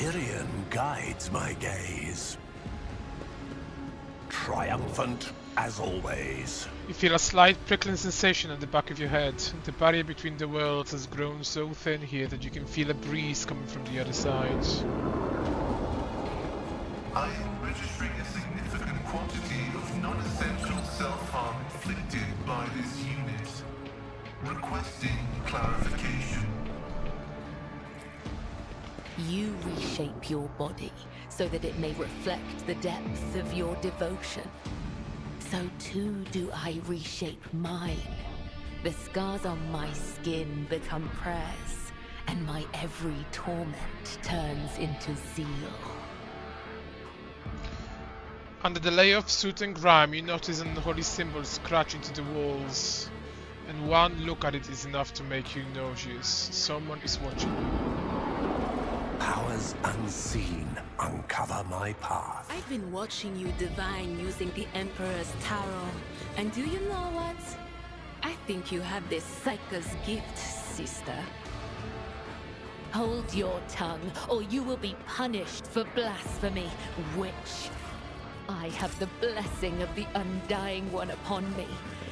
Empyrean guides my gaze. Triumphant as always. You feel a slight prickling sensation at the back of your head. The barrier between the worlds has grown so thin here that you can feel a breeze coming from the other side. I am registering a significant quantity of non-essential self-harm inflicted by this unit. Requesting clarification. You reshape your body so that it may reflect the depth of your devotion. So too do I reshape mine. The scars on my skin become prayers, and my every torment turns into zeal. Under the layer of soot and grime, you notice an unholy symbol scratch into the walls. And one look at it is enough to make you nauseous. Someone is watching you. Powers unseen uncover my path. I've been watching you divine using the Emperor's Tarot. And do you know what? I think you have this Psyker's gift, sister. Hold your tongue, or you will be punished for blasphemy, witch. I have the blessing of the Undying One upon me,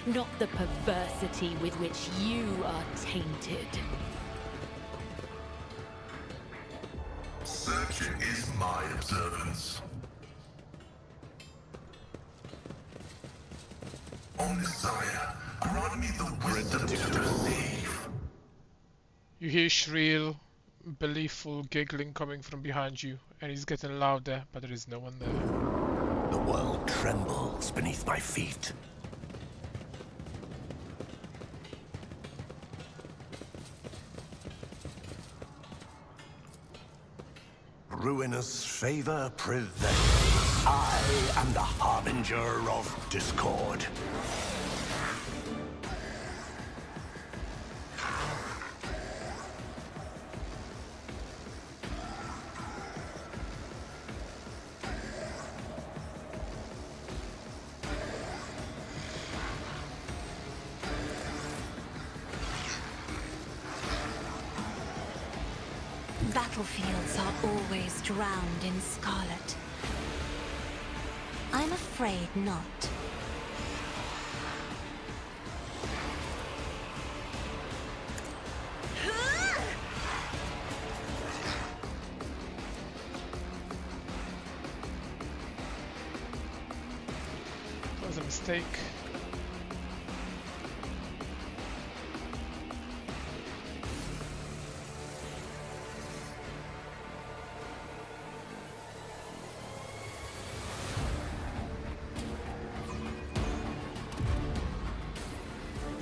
not the perversity with which you are tainted. Searching is my observance. Omnissiah, grant me the wisdom to perceive. You hear shrill, beliefful giggling coming from behind you, and it's getting louder, but there is no one there. The world trembles beneath my feet. Ruinous favor prevails. I am the harbinger of discord. Battlefields are always drowned in scarlet. I'm afraid not. That was a mistake.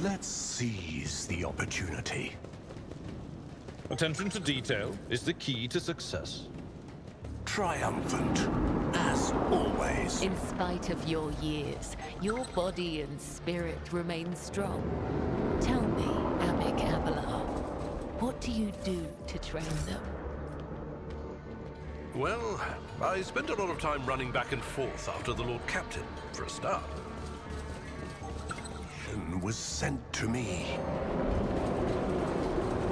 Let's seize the opportunity. Attention to detail is the key to success. Triumphant, as always. In spite of your years, your body and spirit remain strong. Tell me, Amic Abelar, what do you do to train them? Well, I spent a lot of time running back and forth after the Lord Captain, for a start. Was sent to me.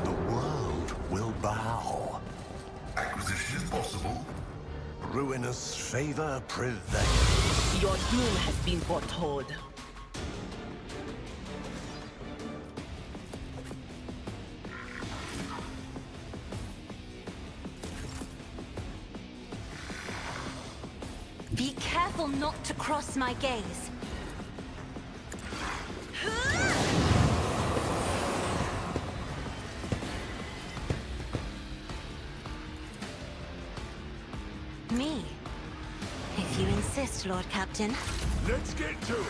The world will bow. Acquisition is possible. Ruinous favor prevails. Your doom has been foretold. Be careful not to cross my gaze. Me? If you insist, Lord Captain. Let's get to it.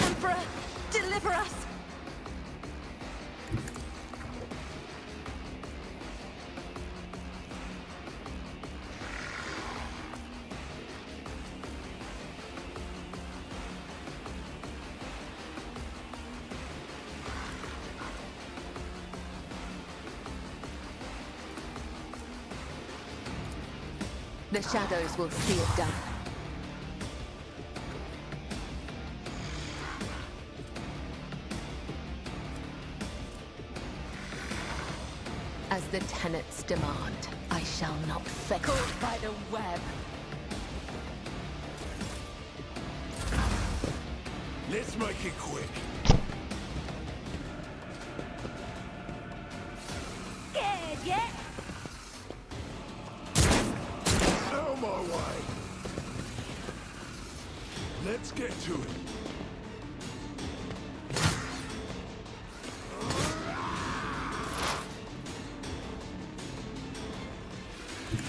Emperor, deliver us! The shadows will see it done. As the tenets demand, I shall not fail. Caught by the web. Let's make it quick. Scared yet? Out of my way. Let's get to it.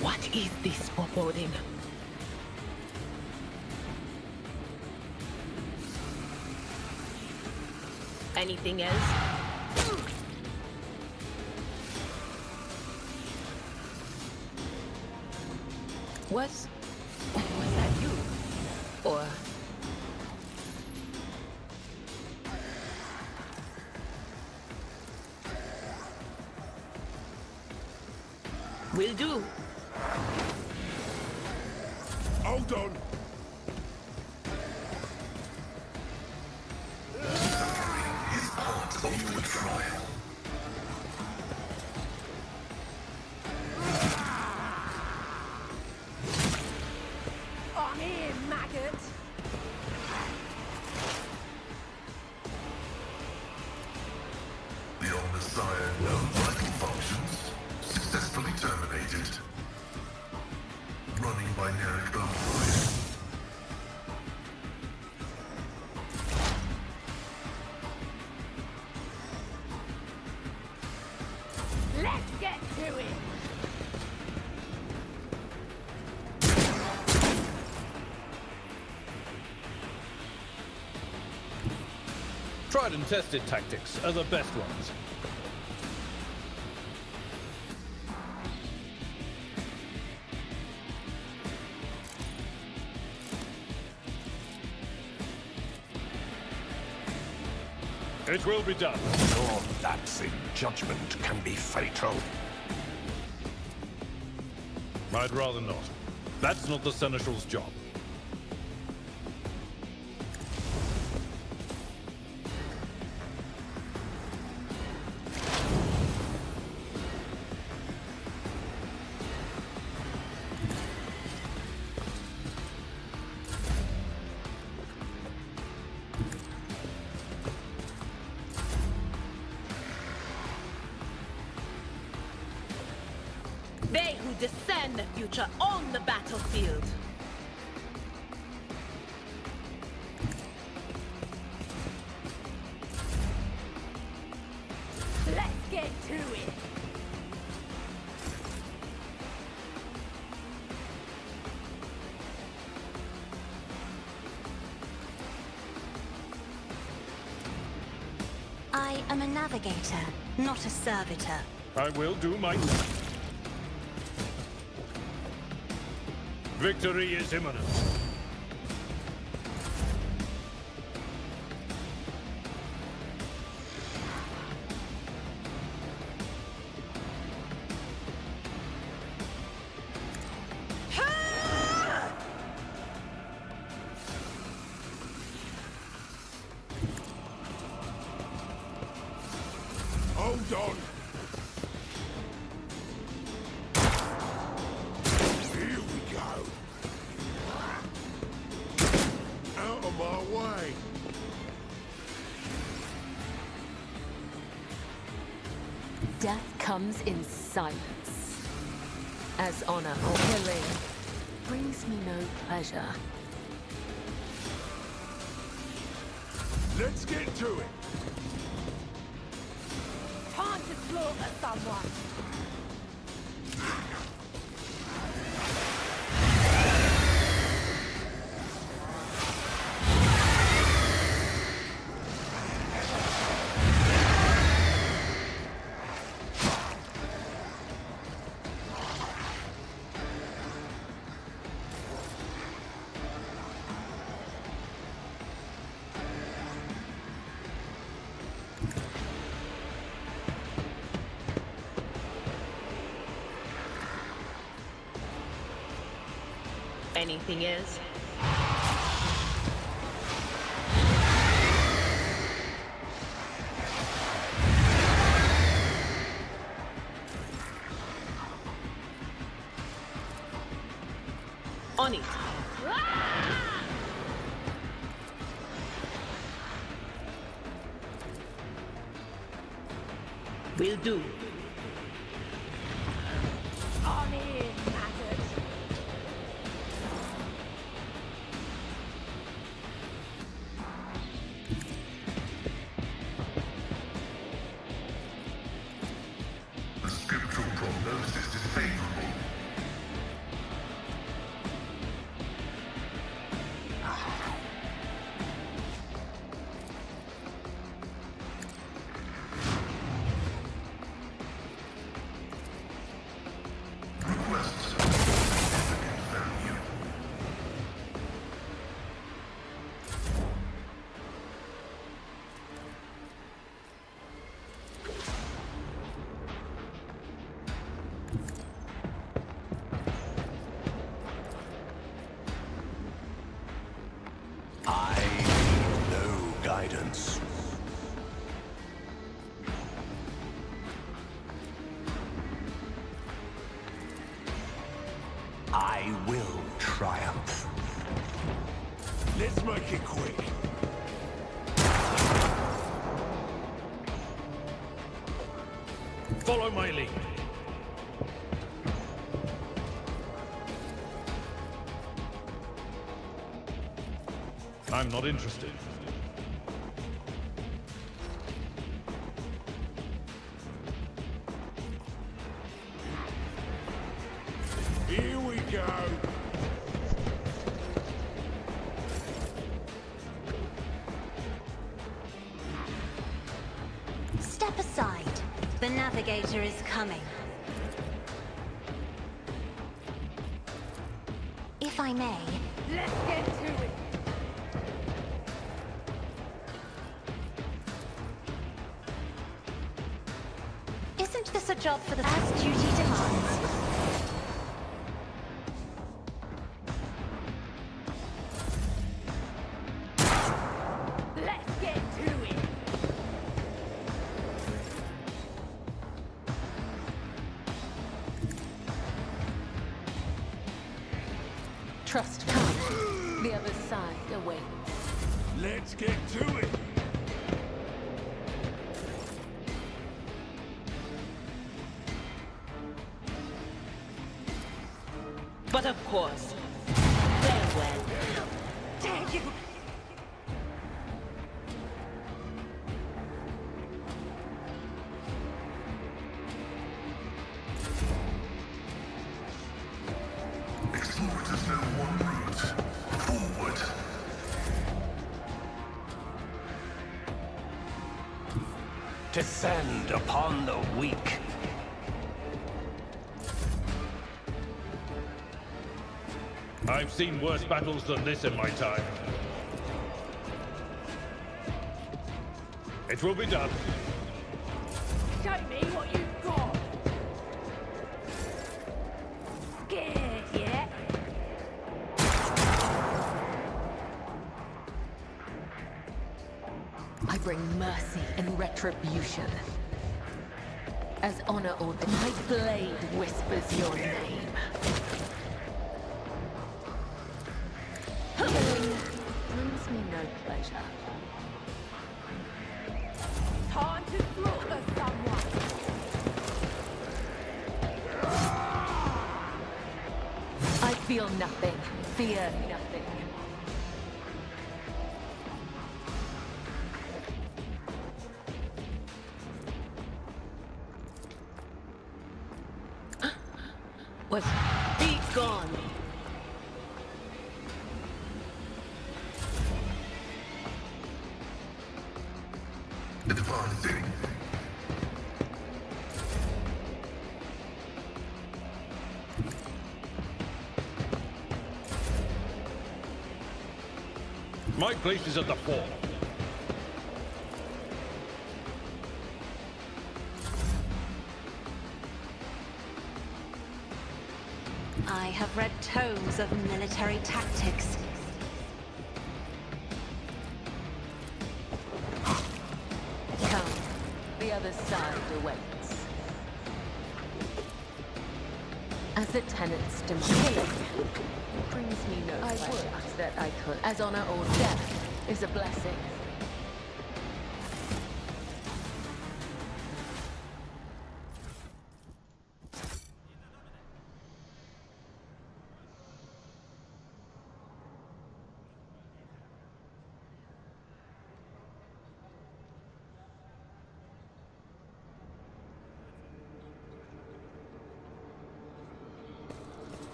What is this foreboding? Anything else? Was that you? Or will do. Hold on. Is part of the trial. I'm here, maggot. The old Messiah, no vital functions, successfully terminated. Running binary bonfire. Let's get to it. Tried and tested tactics are the best ones. It will be done. Your lapse in judgment can be fatal. I'd rather not. That's not the Seneschal's job. They who discern the future on the battlefield. Let's get to it. I am a navigator, not a servitor. I will do my... Victory is imminent. Hold on. Here we go. Out of my way. Death comes in silence. As honor or killing brings me no pleasure. Let's get to it. Time to slaughter someone. Anything else? Will do. On in, maggot. The scriptural prognosis is favorable. Requests of significant value. I need no guidance. I will triumph. Let's make it quick. Follow my lead. I'm not interested. Here we go. Step aside. The navigator is coming. If I may, Let's get to it. isn't this a job for the as duty demands? Let's get to it. Trust me. The other side awaits. Let's get to it. But of course, farewell. Dare you! Explorers know one route. Forward. Descend upon the weak. I've seen worse battles than this in my time. It will be done. Show me what you've got. Scared yet? I bring mercy and retribution. As honor ordained, my blade whispers your name. Brings me no pleasure. Time to slaughter someone. I feel nothing, fear nothing. Was be gone. Advancing. My place is at the fore. I have read tomes of military tactics. Come, the other side awaits. As the tenants demand killing, brings me no pleasure that I could. As honor or death is a blessing.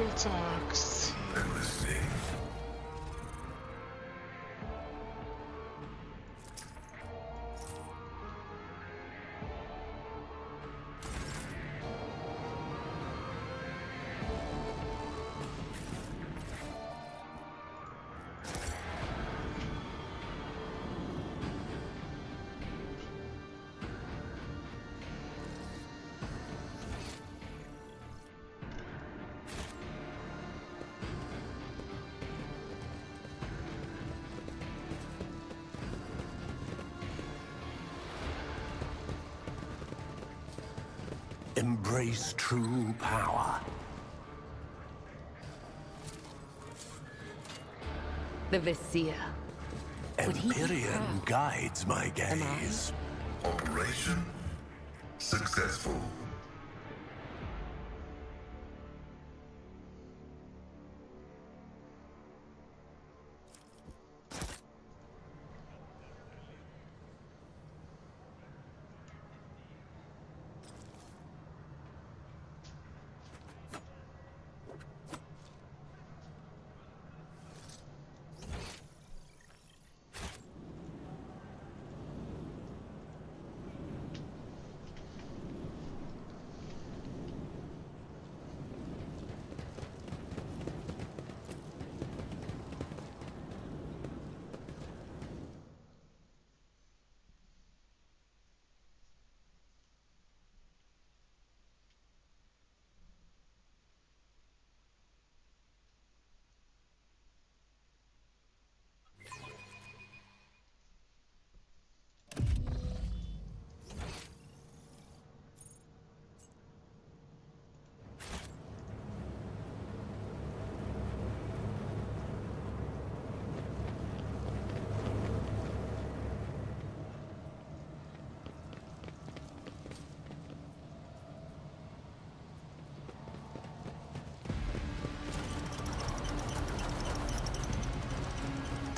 Double tax. Endlessly. Embrace true power. The Vizier. Would he be Empyrean proud? guides my gaze. Operation successful.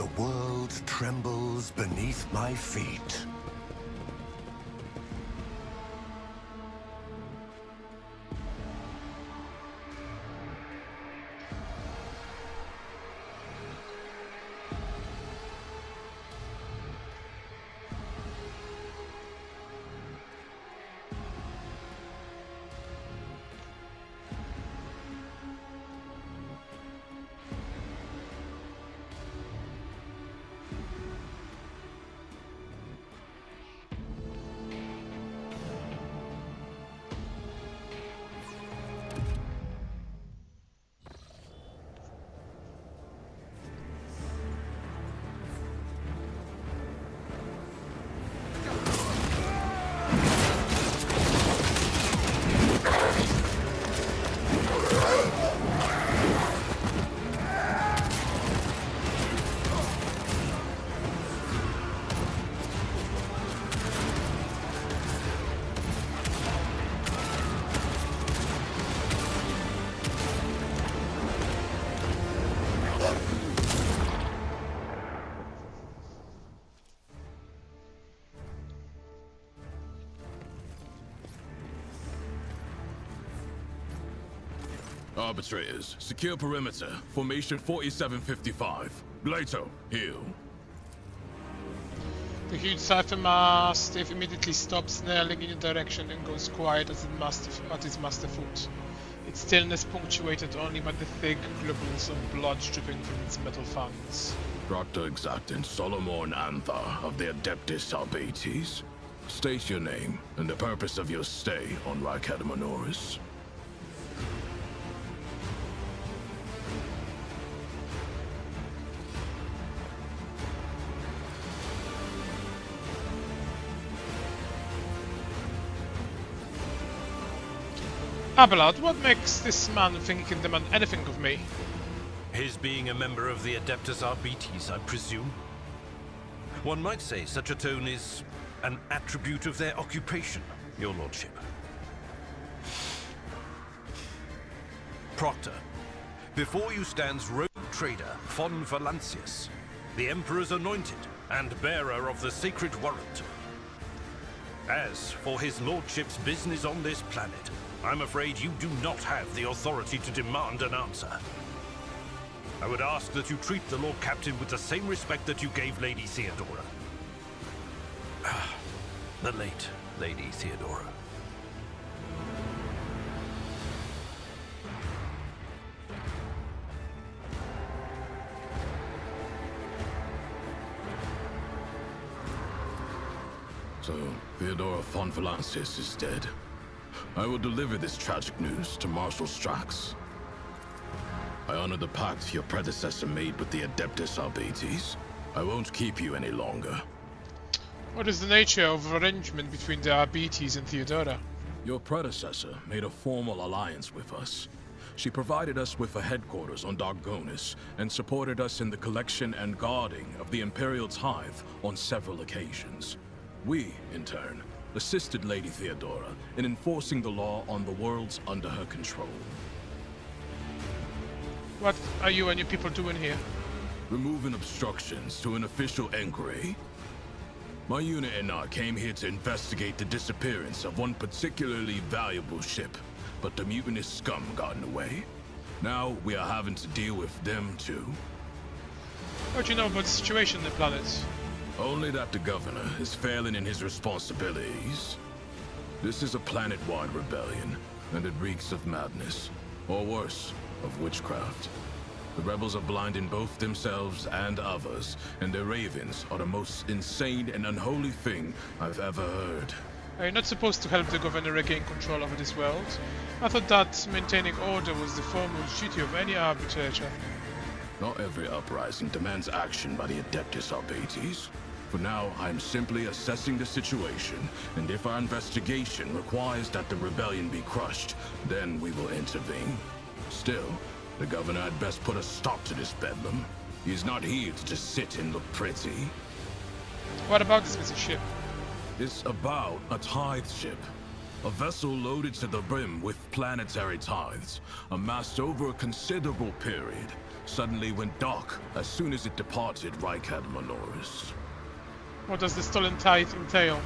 The world trembles beneath my feet. Arbitrators, secure perimeter. Formation 4755. Lato, heal. The huge cipher mastiff immediately stops snarling in your direction and goes quiet as its master foot. Its stillness punctuated only by the thick globules of blood dripping from its metal fangs. Proctor Exactin Solomon Antha of the Adeptus Arbates. State your name and the purpose of your stay on Rykada Minoris. Abelard, what makes this man think he can demand anything of me? His being a member of the Adeptus Arbates, I presume. One might say such a tone is an attribute of their occupation, your lordship. Proctor, before you stands rogue trader Von Valancius, the Emperor's anointed and bearer of the sacred warrant. As for his lordship's business on this planet, I'm afraid you do not have the authority to demand an answer. I would ask that you treat the Lord Captain with the same respect that you gave Lady Theodora. The late Lady Theodora. So, Theodora von Valancius is dead. I will deliver this tragic news to Marshal Strax. I honor the pact your predecessor made with the Adeptus Arbites. I won't keep you any longer. What is the nature of arrangement between the Arbites and Theodora? Your predecessor made a formal alliance with us. She provided us with a headquarters on Dargonis and supported us in the collection and guarding of the Imperial Tithe on several occasions. We, in turn, assisted Lady Theodora in enforcing the law on the worlds under her control. What are you and your people doing here? Removing obstructions to an official inquiry. My unit and I came here to investigate the disappearance of one particularly valuable ship, but the mutinous scum got in the way. Now we are having to deal with them too. What do you know about the situation on the planet? Only that the governor is failing in his responsibilities. This is a planet-wide rebellion, and it reeks of madness, or worse, of witchcraft. The rebels are blinding both themselves and others, and their ravens are the most insane and unholy thing I've ever heard. Are you not supposed to help the governor regain control over this world? I thought that maintaining order was the foremost duty of any arbitrator. Not every uprising demands action by the Adeptus Arbites. For now, I'm simply assessing the situation, and if our investigation requires that the rebellion be crushed, then we will intervene. Still, the governor had best put a stop to this bedlam. He's not here to just sit and look pretty. What about this missing ship? It's about a tithe ship. A vessel loaded to the brim with planetary tithes, amassed over a considerable period, suddenly went dark as soon as it departed Rykad Manoris. What does the stolen tithe entail?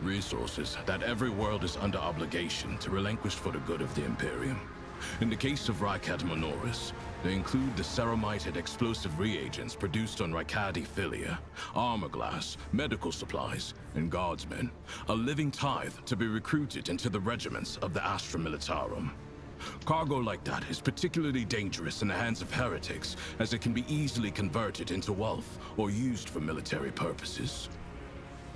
Resources that every world is under obligation to relinquish for the good of the Imperium. In the case of Rykad Manoris, they include the ceramite and explosive reagents produced on Rykadi Philia, armor glass, medical supplies, and guardsmen, a living tithe to be recruited into the regiments of the Astra Militarum. Cargo like that is particularly dangerous in the hands of heretics, as it can be easily converted into wealth or used for military purposes.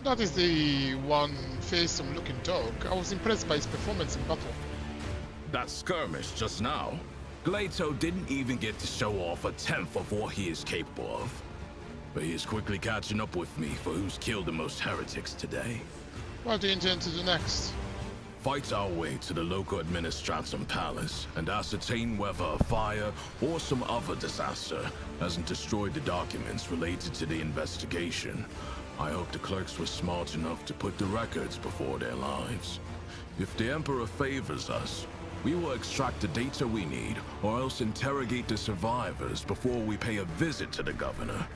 That is the one fearsome looking dog. I was impressed by his performance in battle. That skirmish just now, Glato didn't even get to show off a tenth of what he is capable of. But he is quickly catching up with me for who's killed the most heretics today. What do you intend to do next? Fight our way to the local administratum palace and ascertain whether a fire or some other disaster hasn't destroyed the documents related to the investigation. I hope the clerks were smart enough to put the records before their lives. If the Emperor favors us, we will extract the data we need, or else interrogate the survivors before we pay a visit to the governor.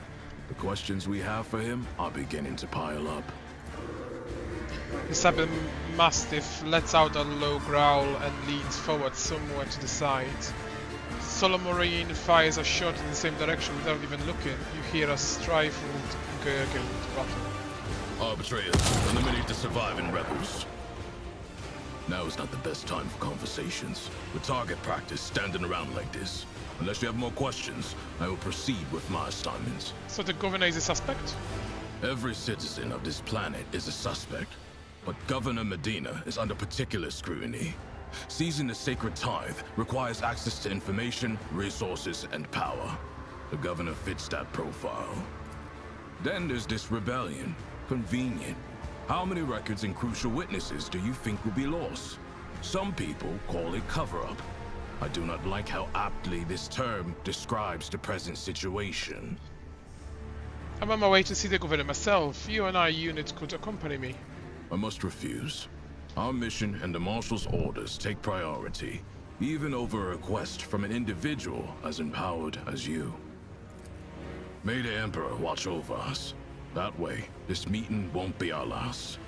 The questions we have for him are beginning to pile up. The Saber Mastiff lets out a low growl and leans forward somewhere to the side. Solomorine fires a shot in the same direction without even looking. You hear a stifled gurgle to battle. Arbitrators, eliminate the surviving rebels. Now is not the best time for conversations. With target practice standing around like this. Unless you have more questions, I will proceed with my assignments. So the governor is a suspect? Every citizen of this planet is a suspect. But Governor Medina is under particular scrutiny. Seizing the sacred tithe requires access to information, resources, and power. The governor fits that profile. Then there's this rebellion. Convenient. How many records and crucial witnesses do you think will be lost? Some people call it cover-up. I do not like how aptly this term describes the present situation. I'm on my way to see the governor myself. You and our unit could accompany me. I must refuse. Our mission and the Marshal's orders take priority, even over a request from an individual as empowered as you. May the Emperor watch over us. That way, this meeting won't be our last.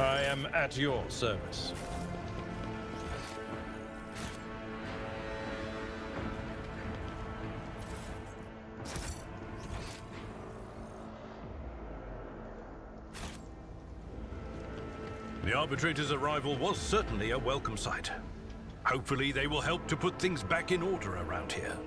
I am at your service. The Arbitrator's arrival was certainly a welcome sight. Hopefully they will help to put things back in order around here.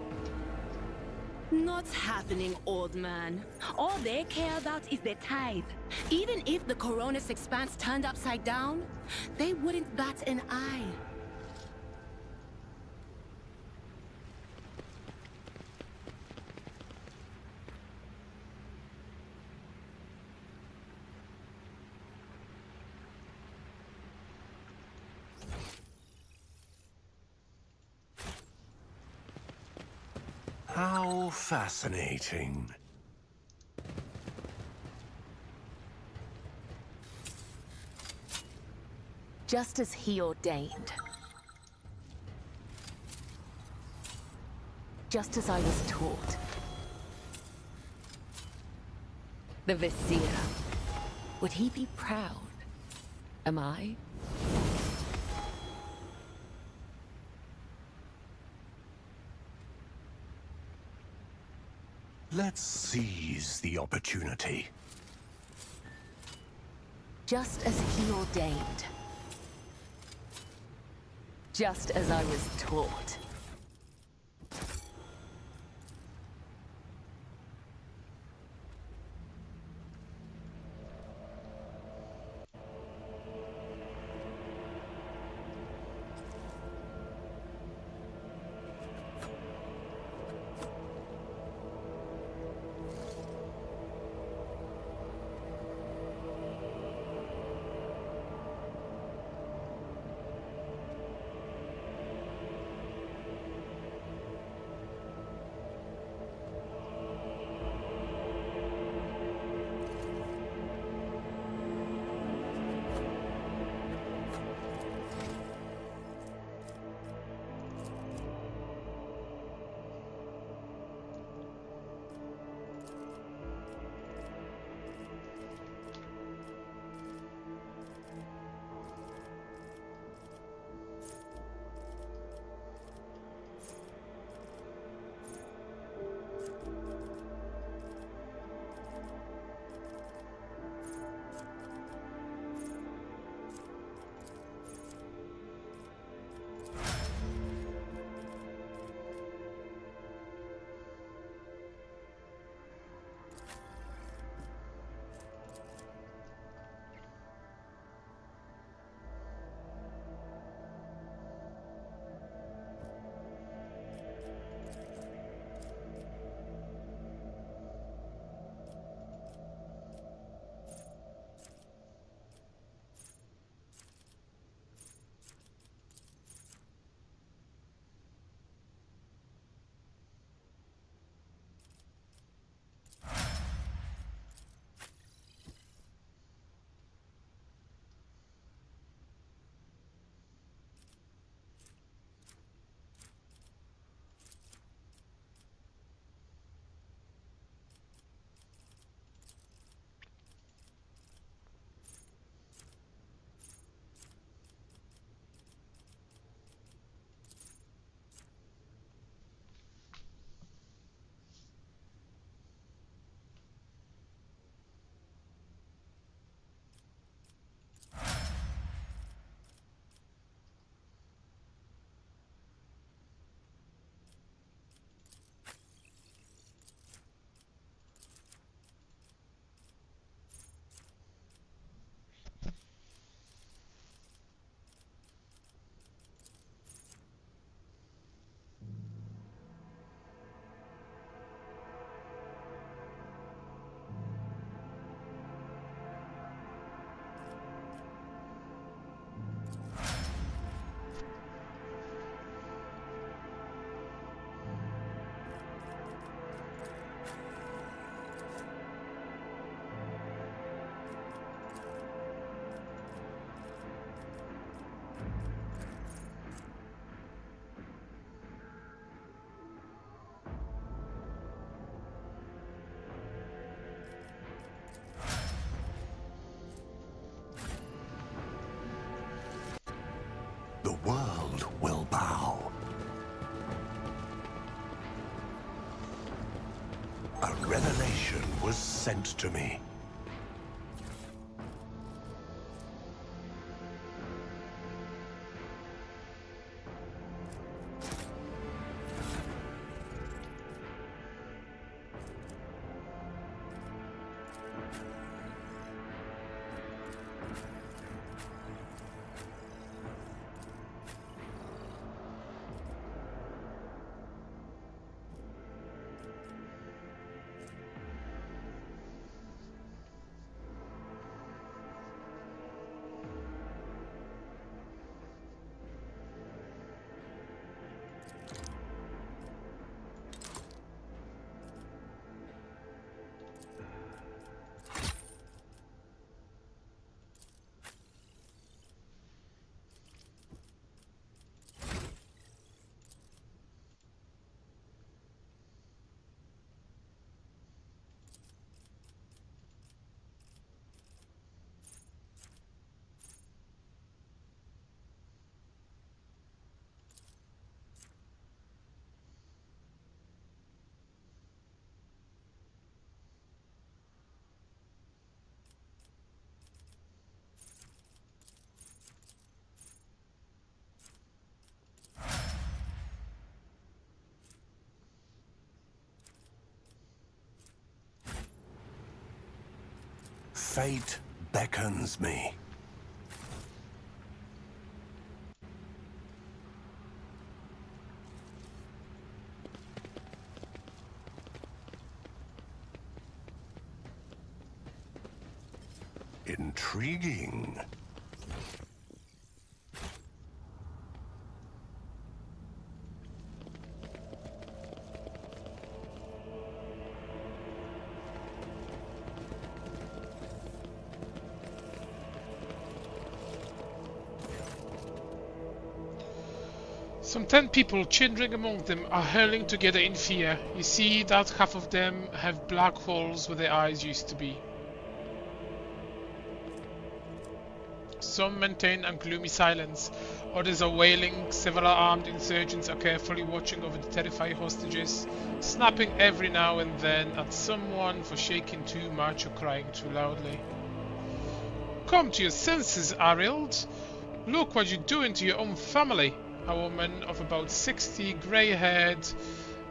Not happening, old man. All they care about is their tithe. Even if the Coronis expanse turned upside down, they wouldn't bat an eye. How fascinating. Just as he ordained. Just as I was taught. The Vizier. Would he be proud? Am I? Let's seize the opportunity. Just as he ordained. Just as I was taught. the world will bow. A revelation was sent to me. Fate beckons me. Intriguing. Some 10 people, children among them, are hurling together in fear. You see that half of them have black holes where their eyes used to be. Some maintain a gloomy silence, others are wailing, several armed insurgents are carefully watching over the terrified hostages, snapping every now and then at someone for shaking too much or crying too loudly. Come to your senses, Arild! Look what you're doing to your own family! A woman of about 60, grey-haired,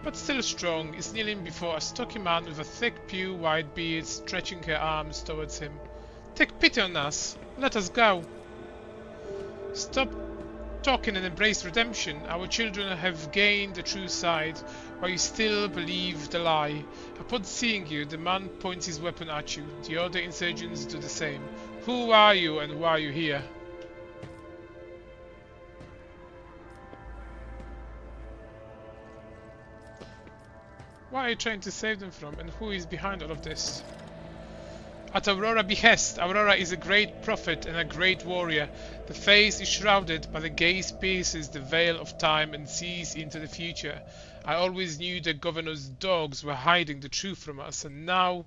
but still strong, is kneeling before a stocky man with a thick, pure white beard, stretching her arms towards him. Take pity on us. Let us go. Stop talking and embrace redemption. Our children have gained the true side, while you still believe the lie. Upon seeing you, the man points his weapon at you. The other insurgents do the same. Who are you and why are you here? What are you trying to save them from, and who is behind all of this? At Aurora's behest, Aurora is a great prophet and a great warrior. The face is shrouded, but the gaze pierces the veil of time and sees into the future. I always knew the governor's dogs were hiding the truth from us, and now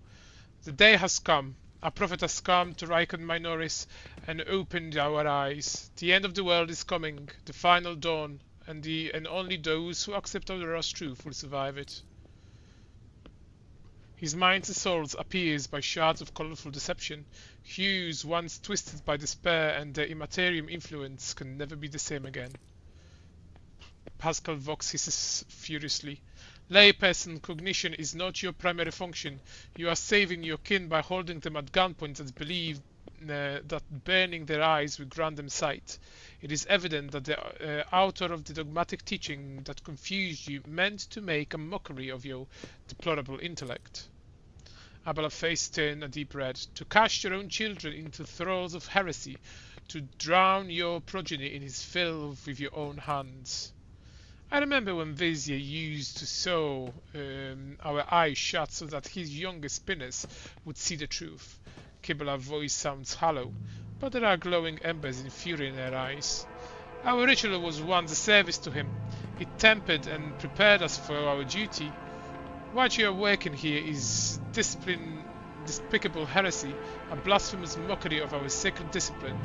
the day has come. A prophet has come to Rykon Minoris and opened our eyes. The end of the world is coming, the final dawn, and only those who accept Aurora's truth will survive it. His mind's assaults appears by shards of colorful deception. Hues once twisted by despair and their immaterium influence can never be the same again. Pascal Vox hisses furiously. Layperson, cognition is not your primary function. You are saving your kin by holding them at gunpoint and believe that burning their eyes will grant them sight. It is evident that the author of the dogmatic teaching that confused you meant to make a mockery of your deplorable intellect. Abela's face turned a deep red. To cast your own children into thralls of heresy, to drown your progeny in his filth with your own hands. I remember when Vizier used to sew our eyes shut so that his younger spinners would see the truth. Kibbela's voice sounds hollow, but there are glowing embers and fury in her eyes. Our ritual was once a service to him. It tempered and prepared us for our duty. What you are working here is despicable heresy, a blasphemous mockery of our sacred discipline.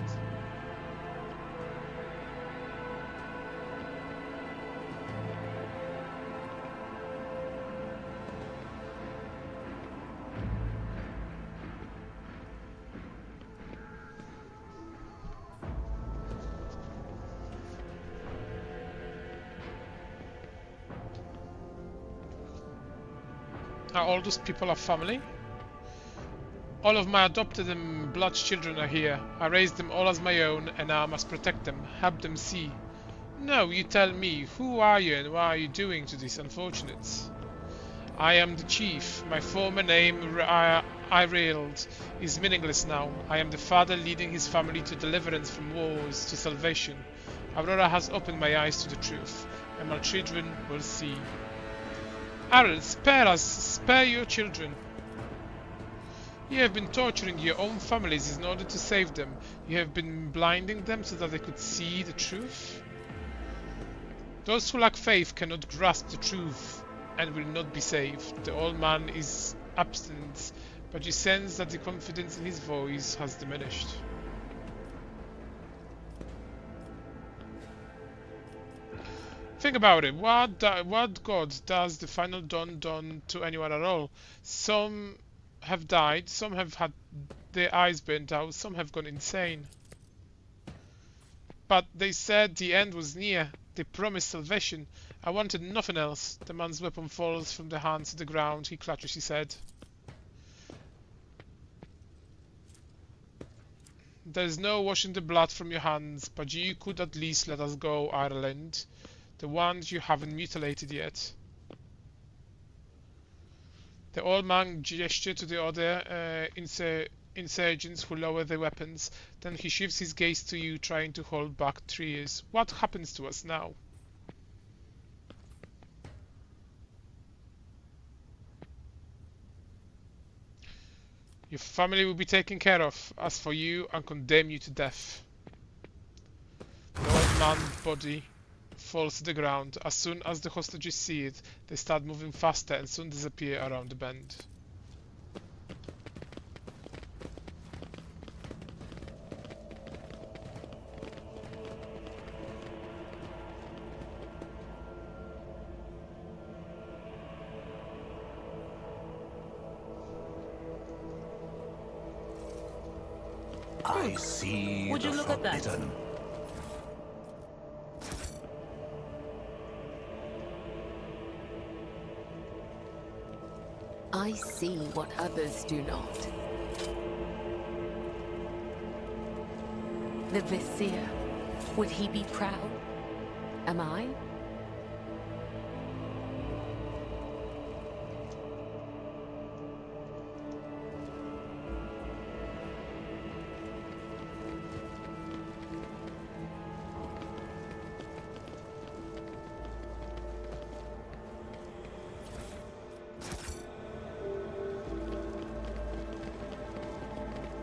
Are all those people are family? All of my adopted and blood children are here. I raised them all as my own, and now I must protect them, help them see. No, you tell me, who are you and what are you doing to these unfortunates? I am the chief. My former name, Irailed, is meaningless now. I am the father leading his family to deliverance from wars, to salvation. Aurora has opened my eyes to the truth, and my children will see. Ariel, spare us! Spare your children! You have been torturing your own families in order to save them. You have been blinding them so that they could see the truth. Those who lack faith cannot grasp the truth and will not be saved. The old man is absent, but you sense that the confidence in his voice has diminished. Think about it. What god does the final dawn done to anyone at all? Some have died, some have had their eyes burnt out, some have gone insane. But they said the end was near. They promised salvation. I wanted nothing else. The man's weapon falls from the hand to the ground. He clutches his head. There is no washing the blood from your hands, but you could at least let us go, Ireland. The ones you haven't mutilated yet. The old man gestured to the other insurgents who lower their weapons. Then he shifts his gaze to you, trying to hold back tears. What happens to us now? Your family will be taken care of. As for you, I condemn you to death. The old man's body falls to the ground. As soon as the hostages see it, they start moving faster and soon disappear around the bend. I see Would you the look at that? forbidden. I see what others do not. The Vizier, would he be proud? Am I?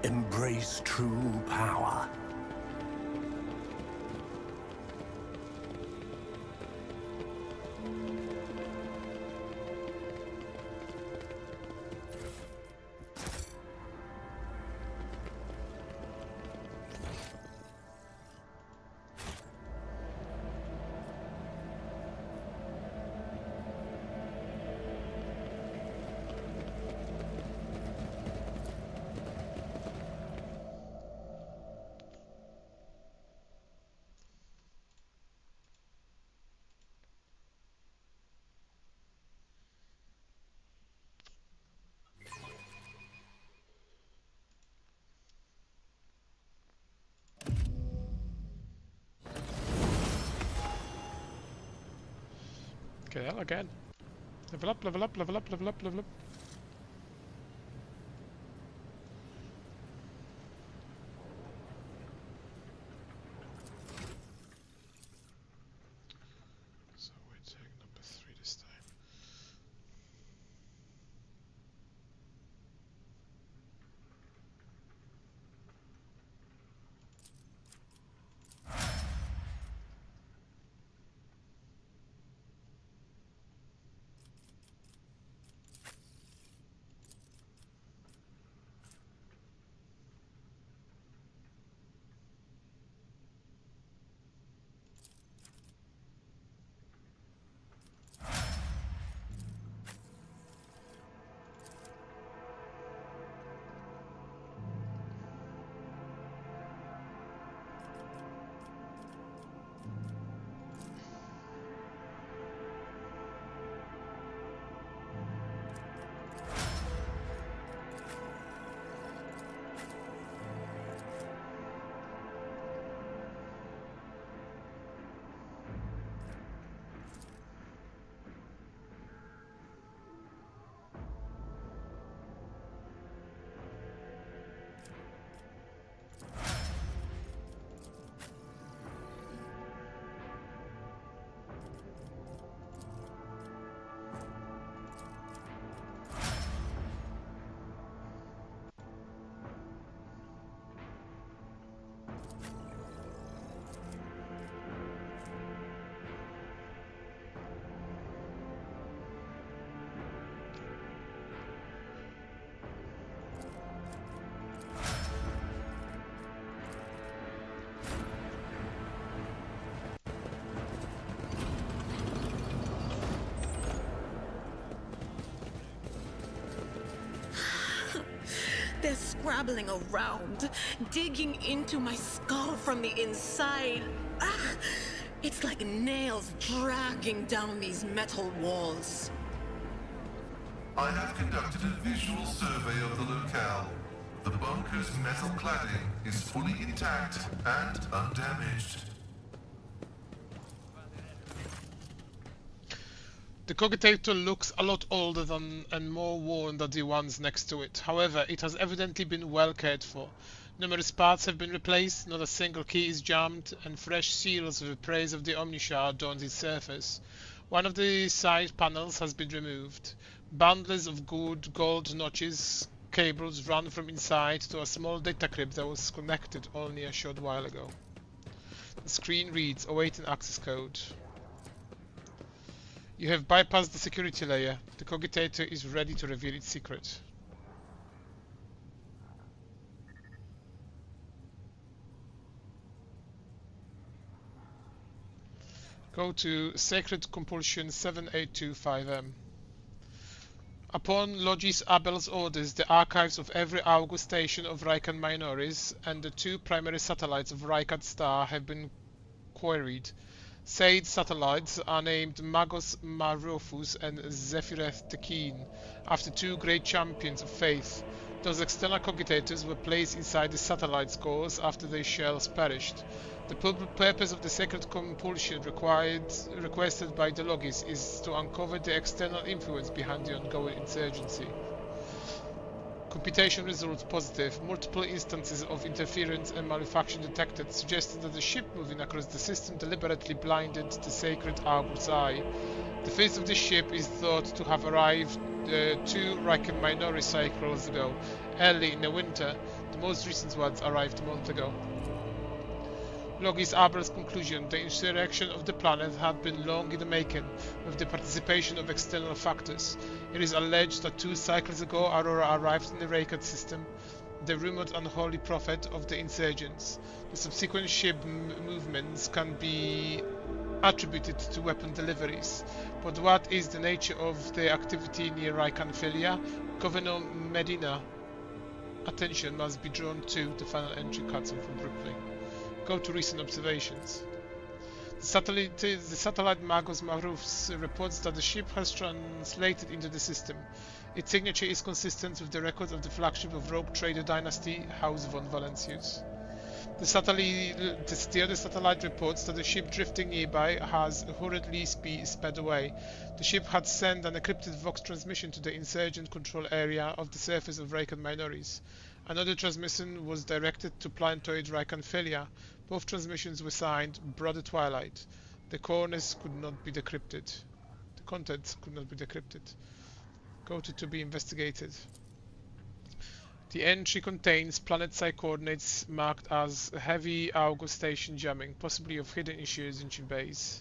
Embrace true power. Okay, well, again. Level up, level up, level up, level up, level up. So we're taking number 3 this time. They're scrabbling around, digging into my skull from the inside. Ah, it's like nails dragging down these metal walls. I have conducted a visual survey of the locale. The bunker's metal cladding is fully intact and undamaged. The cogitator looks a lot older than and more worn than the ones next to it. However, it has evidently been well cared for. Numerous parts have been replaced, not a single key is jammed, and fresh seals with the praise of the Omnisha adorn its surface. One of the side panels has been removed. Bundles of good gold notches cables run from inside to a small data crypt that was connected only a short while ago. The screen reads, awaiting access code. You have bypassed the security layer. The cogitator is ready to reveal its secret. Go to Sacred Compulsion 7825M. Upon Logis Abel's orders, the archives of every August station of Riken Minoris and the two primary satellites of Rykad Star have been queried. Said satellites are named Magos Marophus and Zephyreth Tekin, after two great champions of faith. Those external cogitators were placed inside the satellite's cores after their shells perished. The purpose of the Sacred Compulsion requested by the Logis is to uncover the external influence behind the ongoing insurgency. Computation results positive. Multiple instances of interference and malfunction detected, suggesting that the ship moving across the system deliberately blinded the Sacred Arbor's eye. The face of the ship is thought to have arrived 2 Riken Minoris cycles ago, early in the winter. The most recent ones arrived a month ago. Logis Abel's conclusion: the insurrection of the planet had been long in the making, with the participation of external factors. It is alleged that 2 cycles ago Aurora arrived in the Rykad system, the rumored unholy prophet of the insurgents. The subsequent ship movements can be attributed to weapon deliveries. But what is the nature of the activity near Rykanphilia? Governor Medina attention must be drawn to the final entry cutscene from Brooklyn. Go to recent observations. The satellite Magos Marufs reports that the ship has translated into the system. Its signature is consistent with the record of the flagship of rogue trader dynasty, House von Valencius. The other satellite reports that the ship drifting nearby has hurriedly sped away. The ship had sent an encrypted Vox transmission to the insurgent control area of the surface of Rykad Minoris. Another transmission was directed to planetoid Rykanphilia. Both transmissions were signed Brother Twilight. The corners could not be decrypted. The contents could not be decrypted. Go to be investigated. The entry contains planet-side coordinates marked as heavy August station jamming, possibly of hidden issues in base.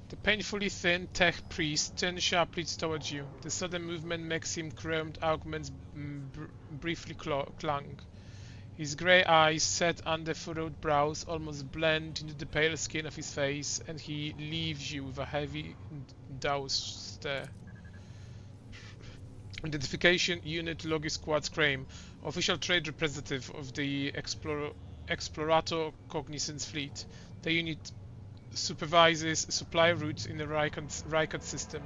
The painfully thin tech priest turns sharply towards you. The sudden movement makes him chromed augments briefly clang. His grey eyes, set under furrowed brows, almost blend into the pale skin of his face, and he leaves you with a heavy, doused stare. Identification Unit Logis Squad Scrame, official trade representative of the Explorator Cognizance Fleet. The unit supervises supply routes in the Rykad system,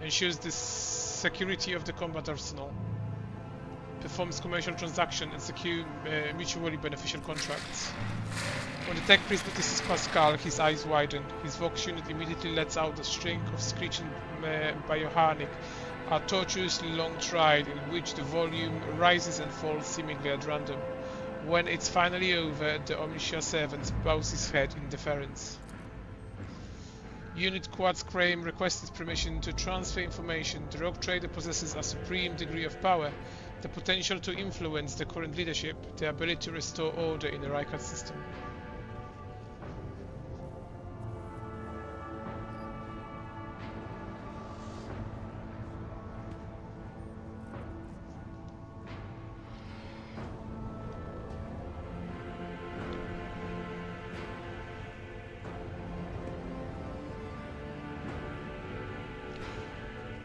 ensures the security of the combat arsenal, performs commercial transactions and secure mutually beneficial contracts. When the tech priest notices Pascal, his eyes widen. His Vox unit immediately lets out a string of screeching bioharnic, a tortuously long trial in which the volume rises and falls seemingly at random. When it's finally over, the Omniscia servant bows his head in deference. Unit Quad Scrame requested permission to transfer information. The rogue trader possesses a supreme degree of power, the potential to influence the current leadership, the ability to restore order in the Rykad system.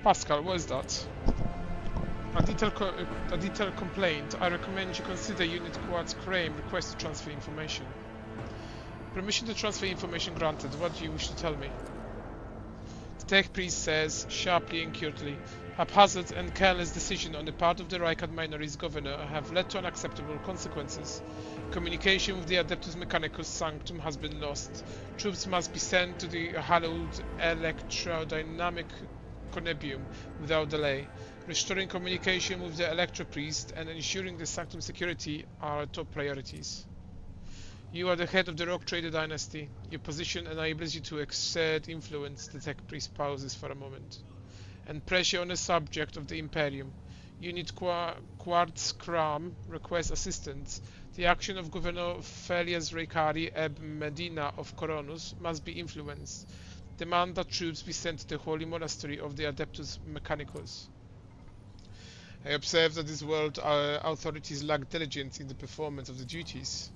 Pascal, what is that? A detailed complaint. I recommend you consider Unit Quad's claim request to transfer information. Permission to transfer information granted. What do you wish to tell me? The tech priest says, sharply and curtly, haphazard and careless decision on the part of the Reichard Minories governor have led to unacceptable consequences. Communication with the Adeptus Mechanicus Sanctum has been lost. Troops must be sent to the hallowed electrodynamic connebium without delay. Restoring communication with the Electro Priest and ensuring the Sanctum security are top priorities. You are the head of the Rock Trader dynasty. Your position enables you to exert influence. The tech priest pauses for a moment. And pressure on a subject of the Imperium. Unit Quartz Kram requests assistance. The action of Governor Felias Reikari Eb Medina of Coronus must be influenced. Demand that troops be sent to the Holy Monastery of the Adeptus Mechanicus. I observe that this world authorities lack diligence in the performance of the duties.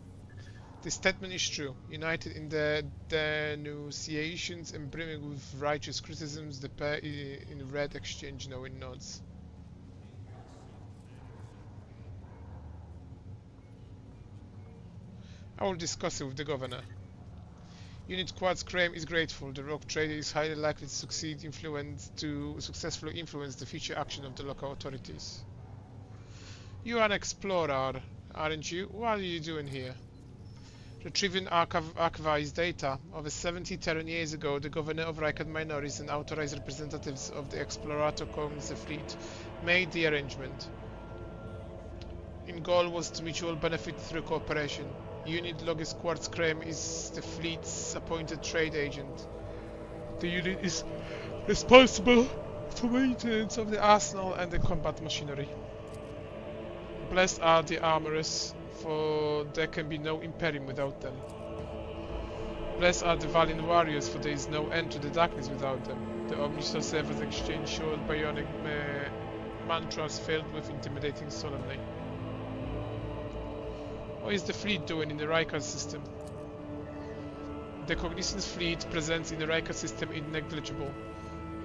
This statement is true. United in the denunciations and brimming with righteous criticisms, the pair in red exchange knowing nods. I will discuss it with the governor. Unit Quad's claim is grateful. The Rock Trader is highly likely to successfully influence the future action of the local authorities. You are an explorer, aren't you? What are you doing here? Retrieving archivized data. Over 70 Terran years ago, the governor of Reichard Minories and authorized representatives of the Explorator Council fleet made the arrangement. In goal was to mutual benefit through cooperation. Unit Logis Quartz Krem is the fleet's appointed trade agent. The unit is responsible for maintenance of the arsenal and the combat machinery. Blessed are the armorers, for there can be no Imperium without them. Blessed are the valiant warriors, for there is no end to the darkness without them. The Omniscience servers exchange short bionic mantras filled with intimidating solemnity. What is the fleet doing in the Reichard system? The Cognizance fleet presence in the Reichard system is negligible.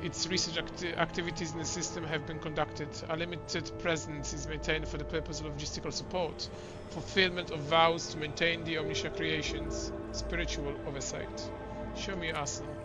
Its research activities in the system have been conducted. A limited presence is maintained for the purpose of logistical support, fulfillment of vows to maintain the Omniscia creations, spiritual oversight. Show me your arsenal.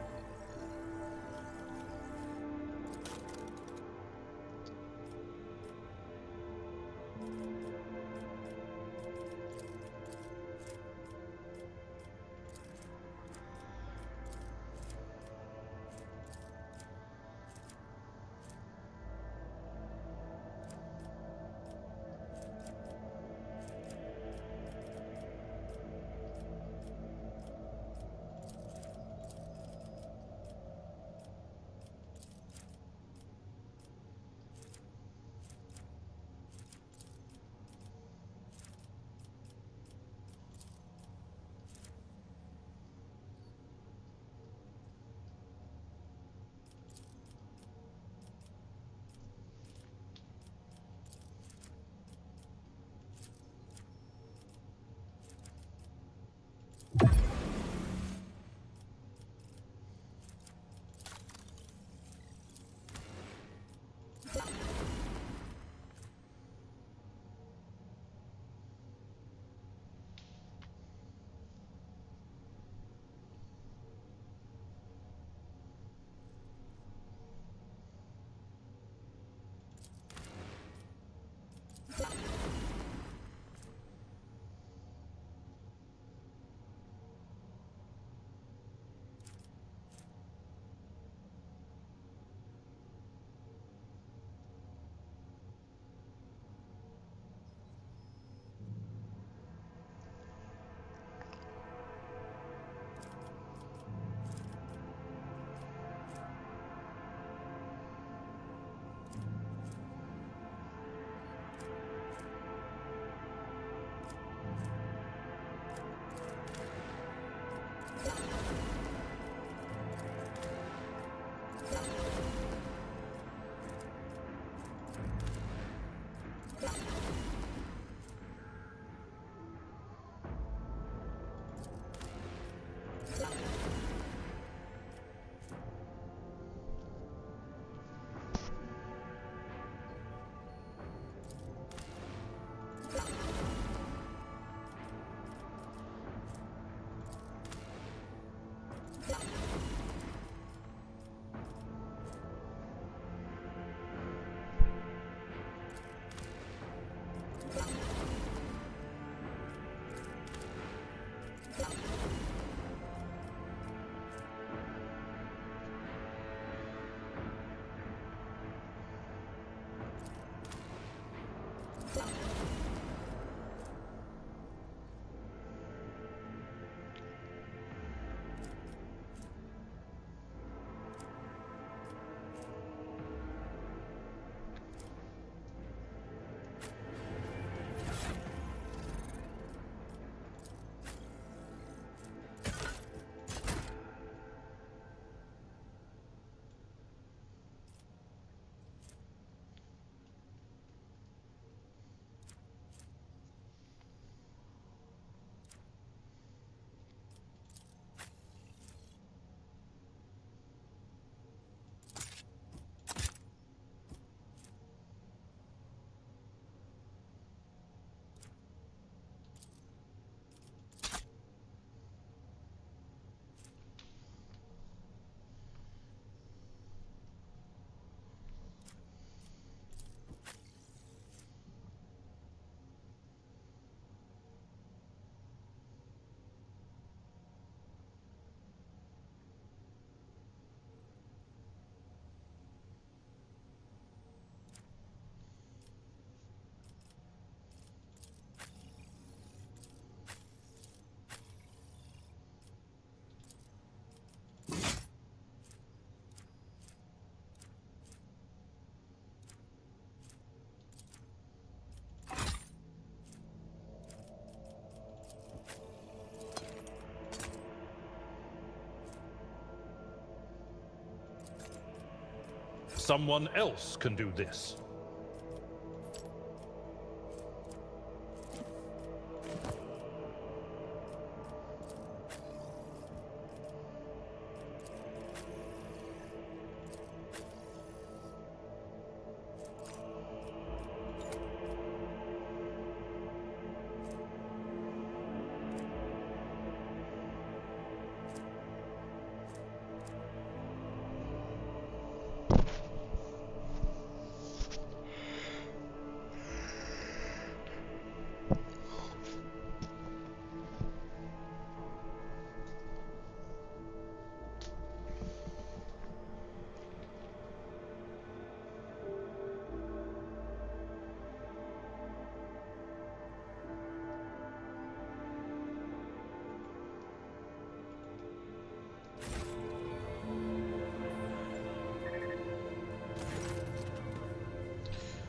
Someone else can do this.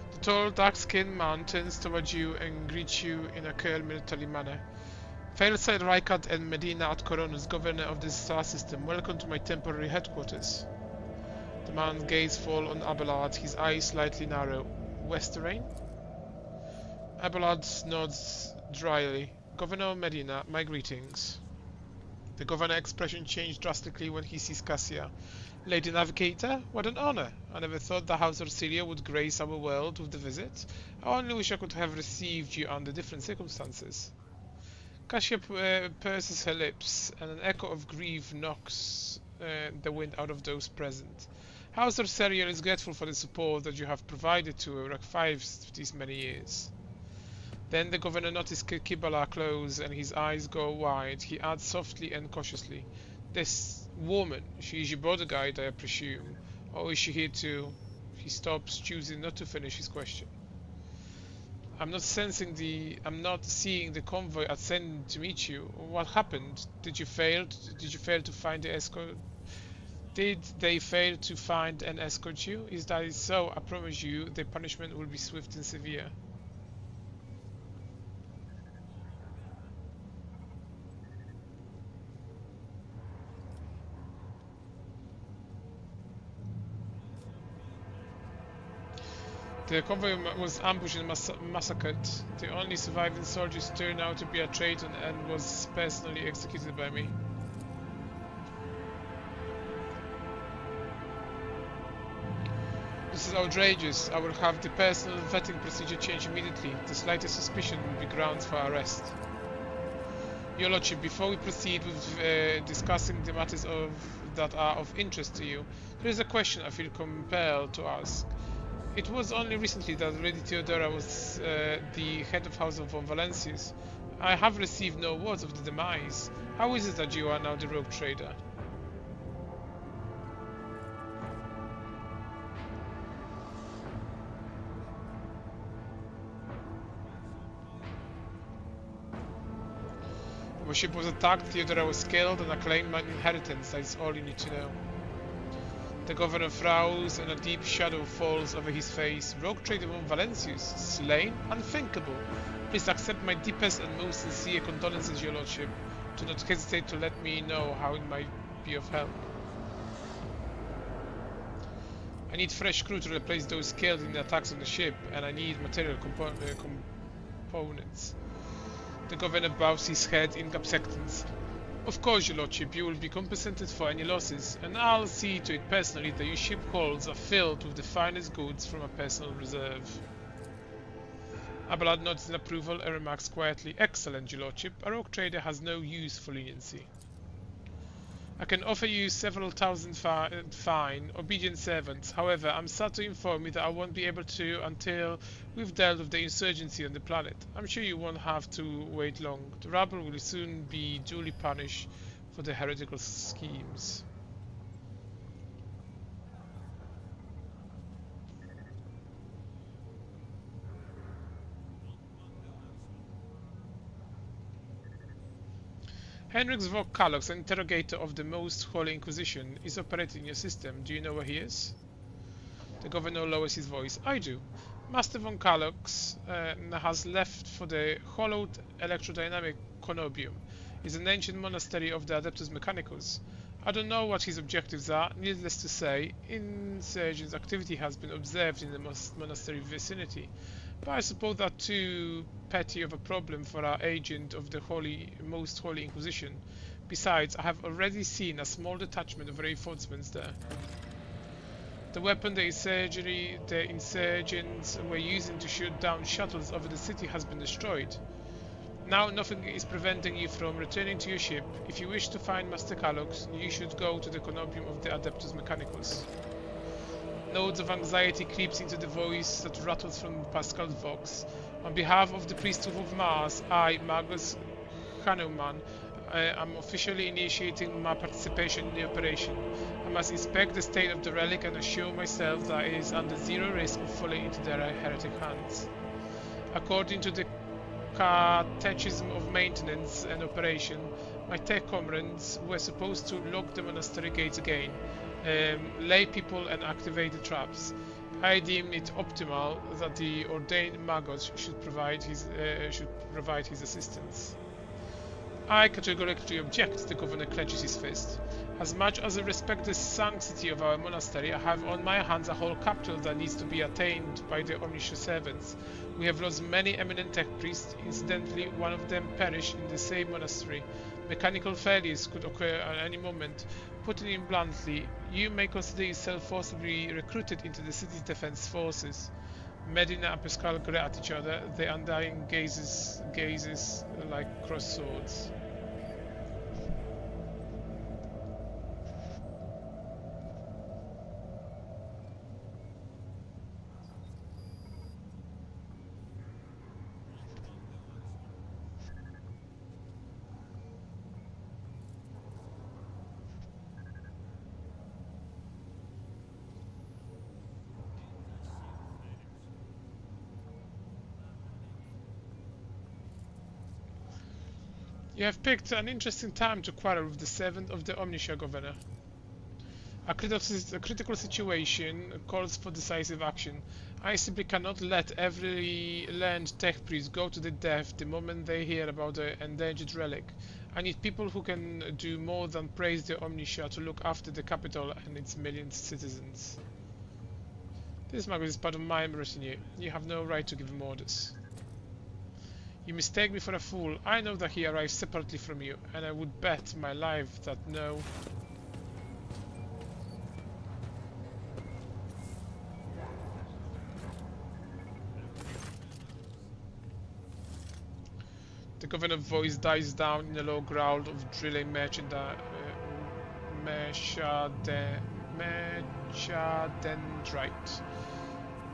The tall, dark-skinned man turns towards you and greets you in a calm military manner. Failside Rykard and Medina at Coronas, governor of this star system, welcome to my temporary headquarters. The man's gaze falls on Abelard, his eyes slightly narrow. Westerrain? Abelard nods dryly. Governor Medina, my greetings. The governor's expression changed drastically when he sees Cassia. Lady Navigator, what an honor! I never thought the House of Cilia would grace our world with the visit. I only wish I could have received you under different circumstances. Cassia purses her lips, and an echo of grief knocks the wind out of those present. House of Cilia is grateful for the support that you have provided to her archives these many years. Then the governor notices Kibala close and his eyes go wide. He adds softly and cautiously, "This woman, she is your bodyguard, I presume, or is she here to..." He stops, choosing not to finish his question. I'm not seeing the convoy I sent to meet you. What happened? Did you fail to find the escort? Did they fail to find and escort you? If that is so, I promise you the punishment will be swift and severe. The convoy was ambushed and massacred. The only surviving soldiers turned out to be a traitor and was personally executed by me. This is outrageous. I will have the personal vetting procedure changed immediately. The slightest suspicion will be grounds for arrest. Your Lordship, before we proceed with discussing the matters that are of interest to you, there is a question I feel compelled to ask. It was only recently that Lady Theodora was the head of House of Von Valencius. I have received no words of the demise. How is it that you are now the rogue trader? Our ship was attacked, Theodora was killed, and I claimed my inheritance. That is all you need to know. The governor frowns, and a deep shadow falls over his face. Rogue trader von Valencius, slain? Unthinkable. Please accept my deepest and most sincere condolences, your lordship. Do not hesitate to let me know how it might be of help. I need fresh crew to replace those killed in the attacks on the ship, and I need material components. The governor bows his head in acceptance. Of course, your lordship, you will be compensated for any losses, and I'll see to it personally that your ship holds are filled with the finest goods from a personal reserve. Abelard nods in approval and remarks quietly, "Excellent, your lordship. A rogue trader has no use for leniency. I can offer you several thousand fine, obedient servants. However, I'm sad to inform you that I won't be able to until we've dealt with the insurgency on the planet. I'm sure you won't have to wait long. The rabble will soon be duly punished for their heretical schemes." Henrik Vokalox, an interrogator of the Most Holy Inquisition, is operating your system. Do you know where he is? The governor lowers his voice. I do. Master von Kalox has left for the hollowed electrodynamic Conobium. It's an ancient monastery of the Adeptus Mechanicus. I don't know what his objectives are. Needless to say, insurgents activity has been observed in the monastery vicinity. But I suppose that too petty of a problem for our agent of the Most Holy Inquisition. Besides, I have already seen a small detachment of reinforcements there. The weapon the insurgents were using to shoot down shuttles over the city has been destroyed. Now nothing is preventing you from returning to your ship. If you wish to find Master Kalox, you should go to the Conobium of the Adeptus Mechanicus. Notes of anxiety creeps into the voice that rattles from Pascal's vox. On behalf of the priesthood of Mars, I, Magus Hanuman, am officially initiating my participation in the operation. I must inspect the state of the relic and assure myself that it is under zero risk of falling into their heretic hands. According to the Catechism of Maintenance and Operation, my tech comrades were supposed to lock the monastery gates again, lay people and activate the traps. I deem it optimal that the ordained Magos should provide his assistance. I categorically object, the governor clenches his fist. As much as I respect the sanctity of our monastery, I have on my hands a whole capital that needs to be attained by the omniscient servants. We have lost many eminent tech priests. Incidentally, one of them perished in the same monastery. Mechanical failures could occur at any moment. Putting it bluntly, you may consider yourself forcibly recruited into the city's defense forces. Medina and Pascal glare at each other, their undying gazes like crossed swords. You have picked an interesting time to quarrel with the servant of the Omniscia Governor. A critical situation calls for decisive action. I simply cannot let every learned tech priest go to the death the moment they hear about the endangered relic. I need people who can do more than praise the Omniscia to look after the capital and its million citizens. This Magus is part of my retinue. You have no right to give him orders. You mistake me for a fool. I know that he arrived separately from you, and I would bet my life that no. The governor's voice dies down in a low growl of drilling mechadendrite.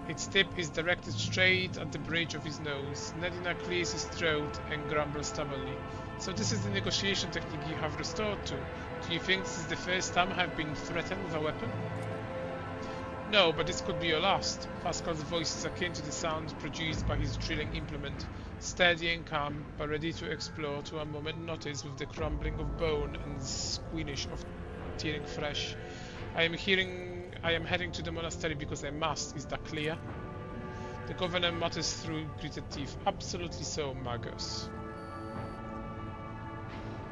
Its tip is directed straight at the bridge of his nose. Nedina clears his throat and grumbles stubbornly. So this is the negotiation technique you have restored to. Do you think this is the first time I have been threatened with a weapon? No, but this could be your last. Pascal's voice is akin to the sound produced by his drilling implement, steady and calm, but ready to explore to a moment notice with the crumbling of bone and squeamish of tearing flesh. I am heading to the monastery because I must. Is that clear? The governor mutters through gritted teeth. Absolutely so, Magus.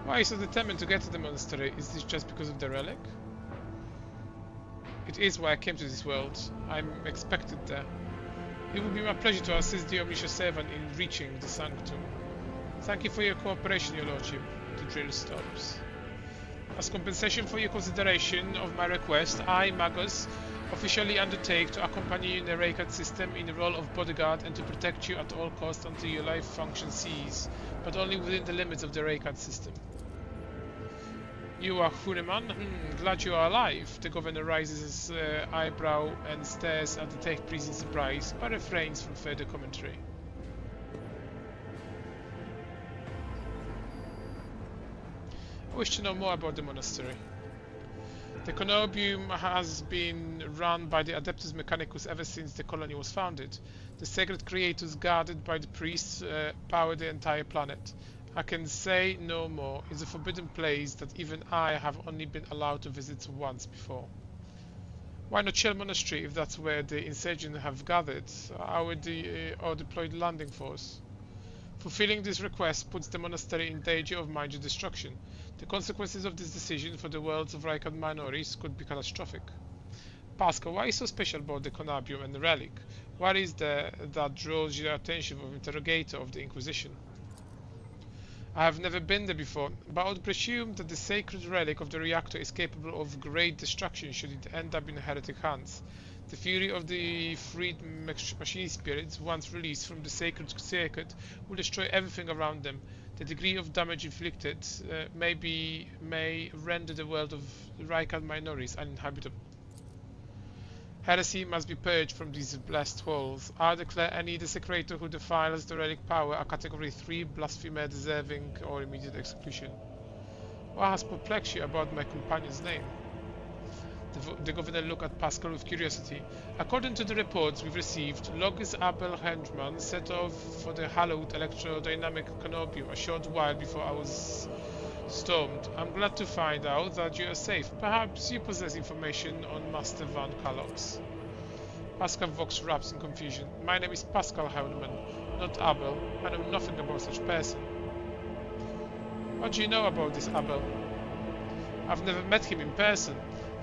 Why are you so determined to get to the monastery? Is this just because of the relic? It is why I came to this world. I'm expected there. It would be my pleasure to assist the Omniscient Servant in reaching the Sanctum. Thank you for your cooperation, your lordship. The drill stops. As compensation for your consideration of my request, I, Magus, officially undertake to accompany you in the Raycard system in the role of bodyguard and to protect you at all costs until your life function ceases, but only within the limits of the Raycard system. You are Huneman? Glad you are alive. The governor raises his eyebrow and stares at the tech priest in surprise, but refrains from further commentary. I wish to know more about the monastery. The Conobium has been run by the Adeptus Mechanicus ever since the colony was founded. The sacred creators guarded by the priests power the entire planet. I can say no more. It's a forbidden place that even I have only been allowed to visit once before. Why not Shell Monastery if that's where the insurgents have gathered, or deployed landing force? Fulfilling this request puts the monastery in danger of major destruction. The consequences of this decision for the worlds of Raycard Minoris could be catastrophic. Pascal, why is so special about the Conabium and the relic? What is there that draws your attention of interrogator of the Inquisition? I have never been there before, but I would presume that the sacred relic of the reactor is capable of great destruction should it end up in heretic hands. The fury of the freed machine spirits, once released from the sacred circuit, will destroy everything around them. The degree of damage inflicted may render the world of Raycard Minoris uninhabitable. Heresy must be purged from these blessed halls. I declare any desecrator who defiles the relic power a Category 3 blasphemer deserving or immediate execution. What has perplexed you about my companion's name? The governor looked at Pascal with curiosity. According to the reports we've received, Logis Abel Henchman set off for the hallowed electrodynamic Conobium a short while before I was stormed. I'm glad to find out that you are safe. Perhaps you possess information on Master Van Kalox. Pascal Vox raps in confusion. My name is Pascal Heunemann, not Abel. I know nothing about such person. What do you know about this Abel? I've never met him in person.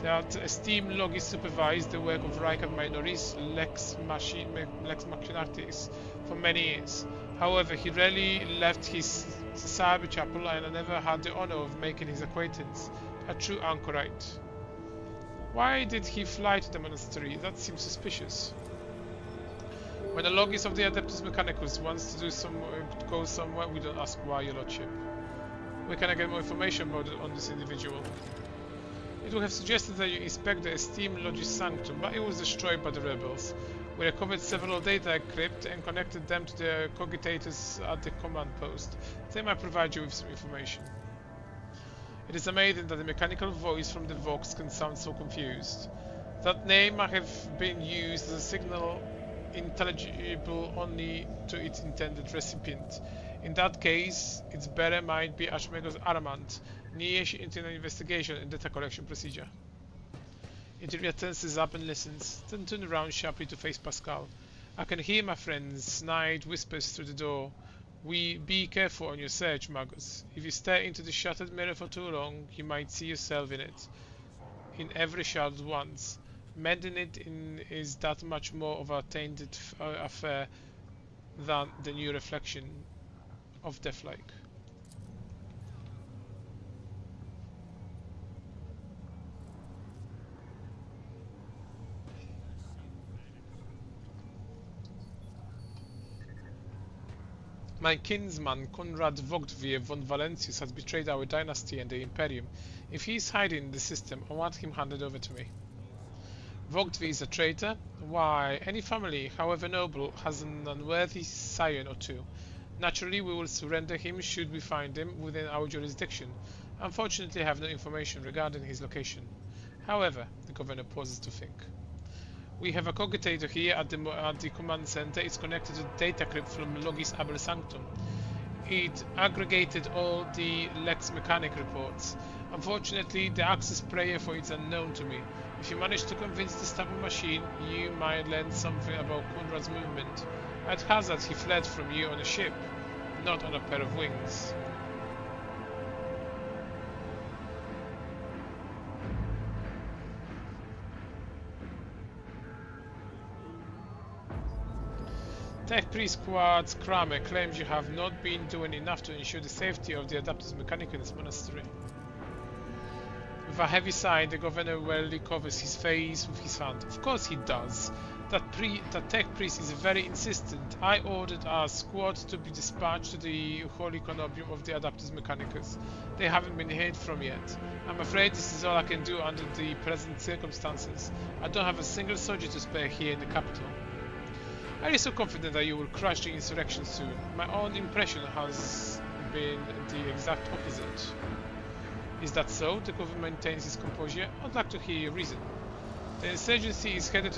The esteemed Logis supervised the work of Raycard Minoris Lex Machinatis for many years. However, he rarely left his cyber chapel and I never had the honor of making his acquaintance. A true anchorite. Why did he fly to the monastery? That seems suspicious. When a Logis of the Adeptus Mechanicus wants to go somewhere, we don't ask why, your lordship. Where can I get more information about on this individual? It would have suggested that you inspect the esteemed Logis Sanctum, but it was destroyed by the rebels. We recovered several data crypt and connected them to the cogitators at the command post. They might provide you with some information. It is amazing that the mechanical voice from the Vox can sound so confused. That name might have been used as a signal intelligible only to its intended recipient. In that case, its bearer might be Ashmego's Aramant, initiating into an investigation and data collection procedure. Interviewer tenses up and listens, then turns around sharply to face Pascal. I can hear my friend's night whispers through the door. Be careful on your search, Magus. If you stare into the shattered mirror for too long, you might see yourself in it. In every shard at once. Mending it is that much more of a tainted affair than the new reflection of deathlike. My kinsman Konrad Vogtwir von Valentius has betrayed our dynasty and the Imperium. If he is hiding in the system, I want him handed over to me. Vogtwir is a traitor? Why, any family, however noble, has an unworthy scion or two. Naturally, we will surrender him should we find him within our jurisdiction. Unfortunately, I have no information regarding his location. However, the governor pauses to think. We have a cogitator here at the command center. It's connected to the data crypt from Logis Abel Sanctum. It aggregated all the Lex Mechanic reports. Unfortunately, the access prayer for it's unknown to me. If you manage to convince this type of machine, you might learn something about Konrad's movement. At hazard, he fled from you on a ship, not on a pair of wings. Tech Priest Quartz Kramer claims you have not been doing enough to ensure the safety of the Adaptus Mechanicus in this monastery. With a heavy sigh, the governor warily covers his face with his hand. Of course he does. That Tech Priest is very insistent. I ordered our squad to be dispatched to the Holy Conobium of the Adaptus Mechanicus. They haven't been heard from yet. I'm afraid this is all I can do under the present circumstances. I don't have a single soldier to spare here in the capital. Are you so confident that you will crush the insurrection soon? My own impression has been the exact opposite. Is that so? The government maintains its composure. I'd like to hear your reason. The insurgency is headed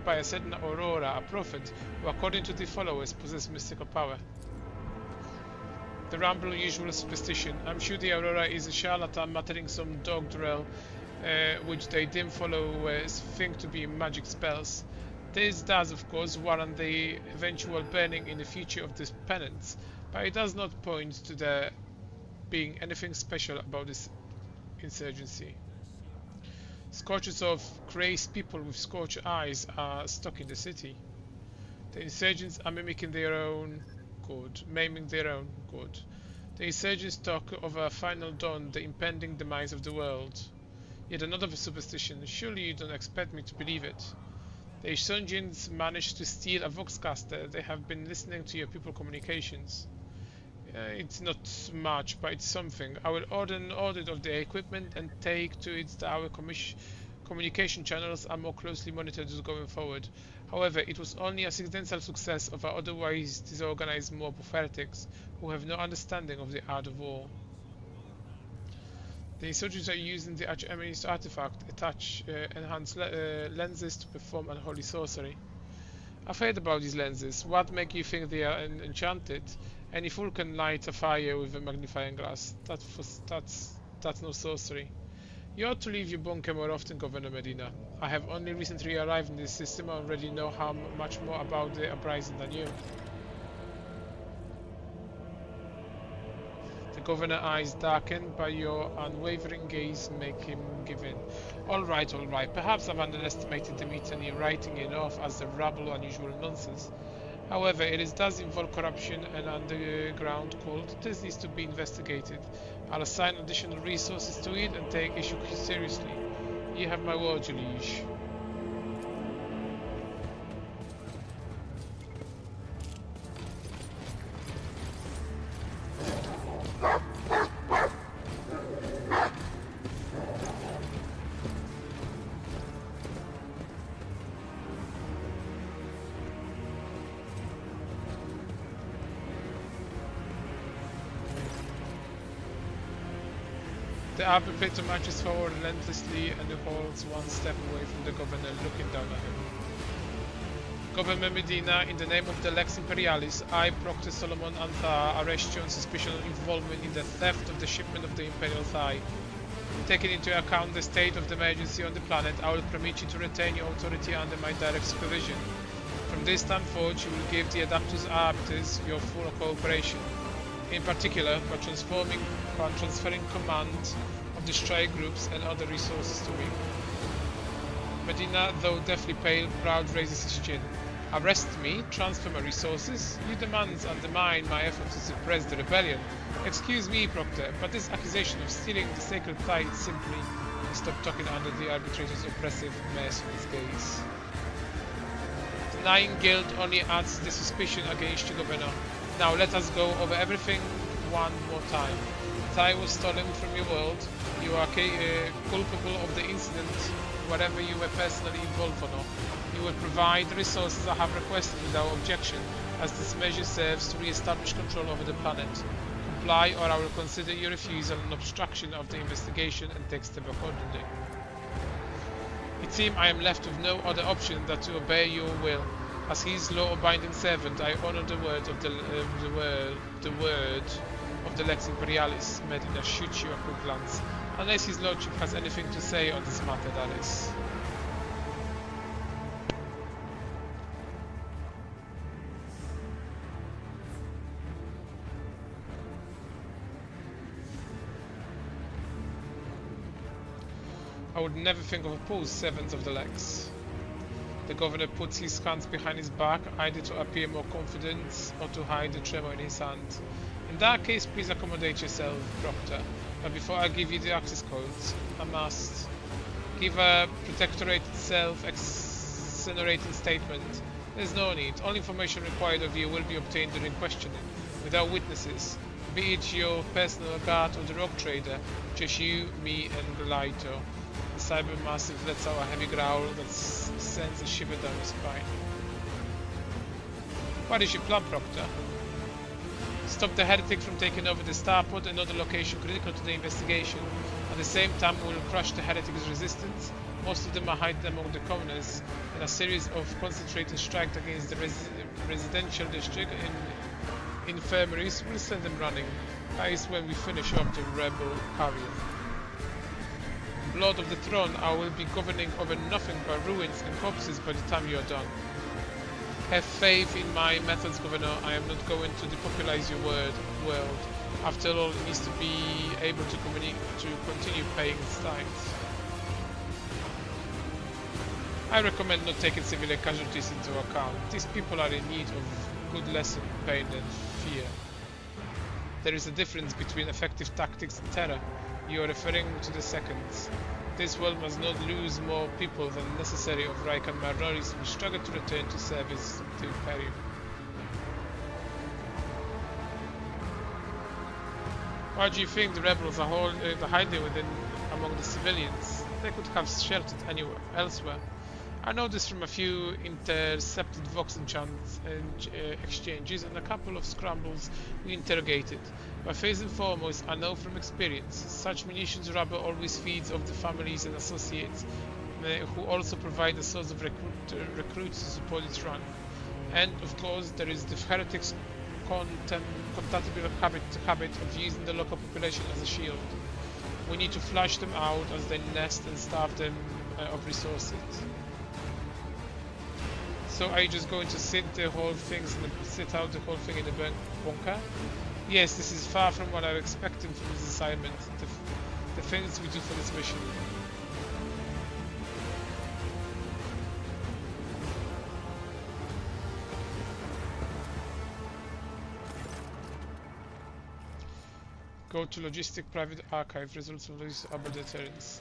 by a certain Aurora, a prophet, who according to the followers possesses mystical power. The ramble usual superstition. I'm sure the Aurora is a charlatan muttering some doggerel which they dim followers think to be magic spells. This does, of course, warrant the eventual burning in the future of this penance, but it does not point to there being anything special about this insurgency. Scorches of crazed people with scorched eyes are stuck in the city. The insurgents are mimicking their own god, maiming their own god. The insurgents talk of a final dawn, the impending demise of the world. Yet another superstition. Surely you don't expect me to believe it. The insurgents managed to steal a voxcaster. They have been listening to your people communications. It's not much, but it's something. I will order an audit of the equipment and take to it that our communication channels are more closely monitored going forward. However, it was only a accidental success of our otherwise disorganized mob of heretics who have no understanding of the art of war. The insurgents are using the Archienemist artifact, attach enhanced lenses to perform unholy sorcery. I've heard about these lenses. What make you think they are enchanted? Any fool can light a fire with a magnifying glass. That's no sorcery. You ought to leave your bunker more often, Governor Medina. I have only recently arrived in this system and already know how much more about the uprising than you. The governor's eyes darken, but your unwavering gaze make him give in. All right. Perhaps I've underestimated the mutiny, writing it off as a rabble unusual nonsense. However, it does involve corruption and underground cult. This needs to be investigated. I'll assign additional resources to it and take issue seriously. You have my word, your liege. The arbitrator marches forward relentlessly and holds one step away from the governor, looking down at him. Governor Medina, in the name of the Lex Imperialis, I, Proctor Solomon Anthar, arrest you on suspicion of involvement in the theft of the shipment of the Imperial Thigh. Taking into account the state of the emergency on the planet, I will permit you to retain your authority under my direct supervision. From this time forward, you will give the Adaptus Arbiters your full cooperation. In particular, by transferring command of the strike groups and other resources to me. Medina, though deathly pale, proud raises his chin. Arrest me? Transfer my resources? Your demands undermine my efforts to suppress the rebellion. Excuse me, Proctor, but this accusation of stealing the sacred thigh is simply... He stopped talking under the arbitrator's oppressive, merciless gaze. Denying guilt only adds the suspicion against you, Governor. Now let us go over everything one more time. The thigh was stolen from your world. You are culpable of the incident, whatever you were personally involved or not. You will provide the resources I have requested without objection, as this measure serves to re-establish control over the planet. Comply, or I will consider your refusal an obstruction of the investigation and take steps accordingly. team, I am left with no other option than to obey your will. As his law-abiding servant, I honor the word of the word of the Lex Imperialis. Medina shoots you a quick glance. Unless his lordship has anything to say on this matter, that is. I would never think of opposing servants of the Lex. The governor puts his hands behind his back, either to appear more confident or to hide the tremor in his hand. In that case, please accommodate yourself, Proctor. But before I give you the access codes, I must give a protectorate self-exonerating statement. There's no need. All information required of you will be obtained during questioning, without witnesses. Be it your personal guard or the rogue trader, just you, me, and Galito. The cyber massive lets out a heavy growl that sends a shiver down his spine. What is your plan, Proctor? Stop the heretics from taking over the starport and other location critical to the investigation. At the same time, we will crush the heretics' resistance. Most of them are hidden among the commoners, and a series of concentrated strikes against the residential district and infirmaries will send them running. That is when we finish up the rebel carrion. Lord of the Throne, I will be governing over nothing but ruins and corpses by the time you are done. Have faith in my methods, Governor. I am not going to depopularize your world. After all, it needs to be able to continue paying its tithes. I recommend not taking civilian casualties into account. These people are in need of good lesson, pain and fear. There is a difference between effective tactics and terror. You are referring to the seconds. This world must not lose more people than necessary of Raikan minorities who struggle to return to service to Imperium. Why do you think the rebels are hiding within among the civilians? They could have sheltered anywhere elsewhere. I know this from a few intercepted Vox exchanges and a couple of scrambles we interrogated. But first and foremost, I know from experience, such munitions rubber always feeds off the families and associates, who also provide a source of recruits to support its run. And of course, there is the heretics' contemptible habit of using the local population as a shield. We need to flush them out as they nest and starve them of resources. So are you just going to sit out the whole thing in the bunker? Yes, this is far from what I was expecting from this assignment. The things we do for this mission. Go to Logistic Private Archive, results of these other deterrents.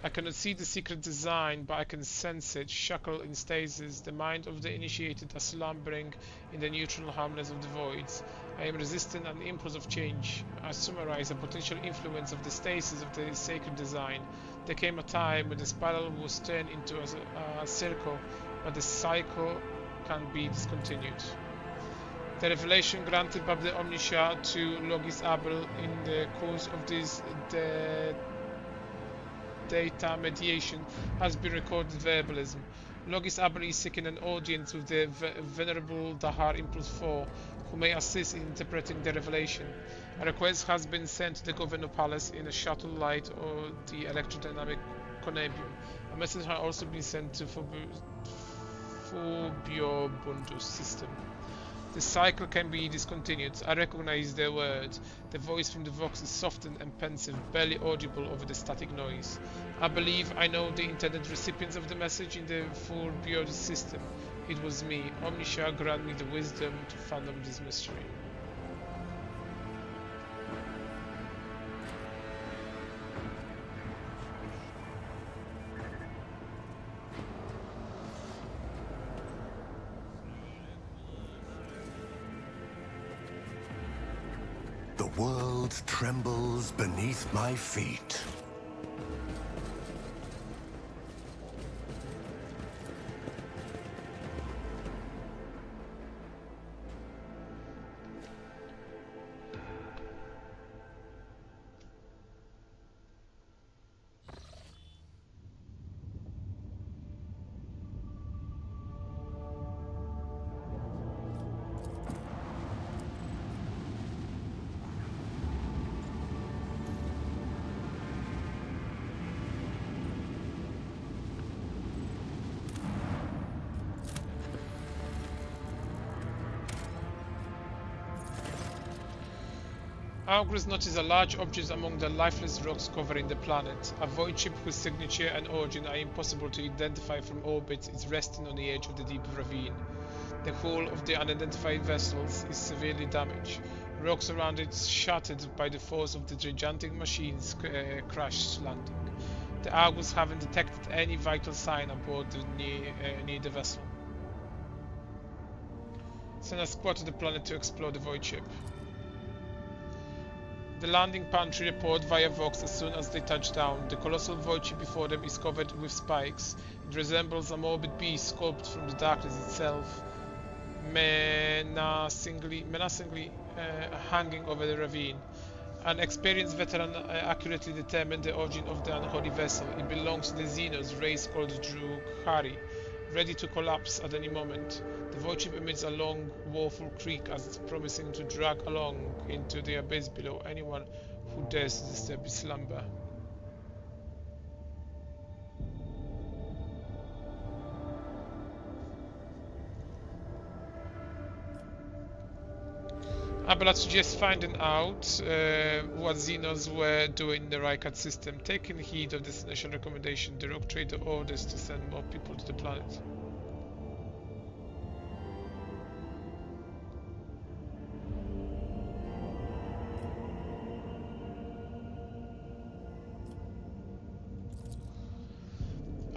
I cannot see the secret design, but I can sense it, shackled in stasis, the mind of the initiated are slumbering in the neutral harmless of the voids. I am resistant an impulse of change. I summarize a potential influence of the stasis of the sacred design. There came a time when the spiral was turned into a circle, but the cycle can be discontinued. The revelation granted by the Omniscia to Logis Abel in the course of this data mediation has been recorded verbalism. Logis Abel is seeking an audience with the Venerable Dahar Impulse 4, who may assist in interpreting the revelation. A request has been sent to the Governor Palace in a shuttle light or the electrodynamic connebium. A message has also been sent to Fubiobundus system. The cycle can be discontinued. I recognize the word. The voice from the Vox is softened and pensive, barely audible over the static noise. I believe I know the intended recipients of the message in the full Biodis system. It was me. Omniscia grant me the wisdom to fathom this mystery. The world trembles beneath my feet. Augurs notice a large object among the lifeless rocks covering the planet. A void ship whose signature and origin are impossible to identify from orbit is resting on the edge of the deep ravine. The hull of the unidentified vessels is severely damaged. Rocks around it shattered by the force of the gigantic machine's crash landing. The Augurs haven't detected any vital sign aboard near the vessel. Send a squad to the planet to explore the void ship. The landing pantry report via Vox as soon as they touch down. The colossal void ship before them is covered with spikes. It resembles a morbid beast sculpted from the darkness itself, menacingly hanging over the ravine. An experienced veteran accurately determined the origin of the unholy vessel. It belongs to the Xenos race called Drukhari, ready to collapse at any moment. The void ship emits a long, woeful creak as it's promising to drag along into the abyss below anyone who dares to disturb its slumber. Abelard suggests finding out what Xenos were doing in the Rykard system. Taking heed of this initial recommendation, the Rogue Trader orders to send more people to the planet.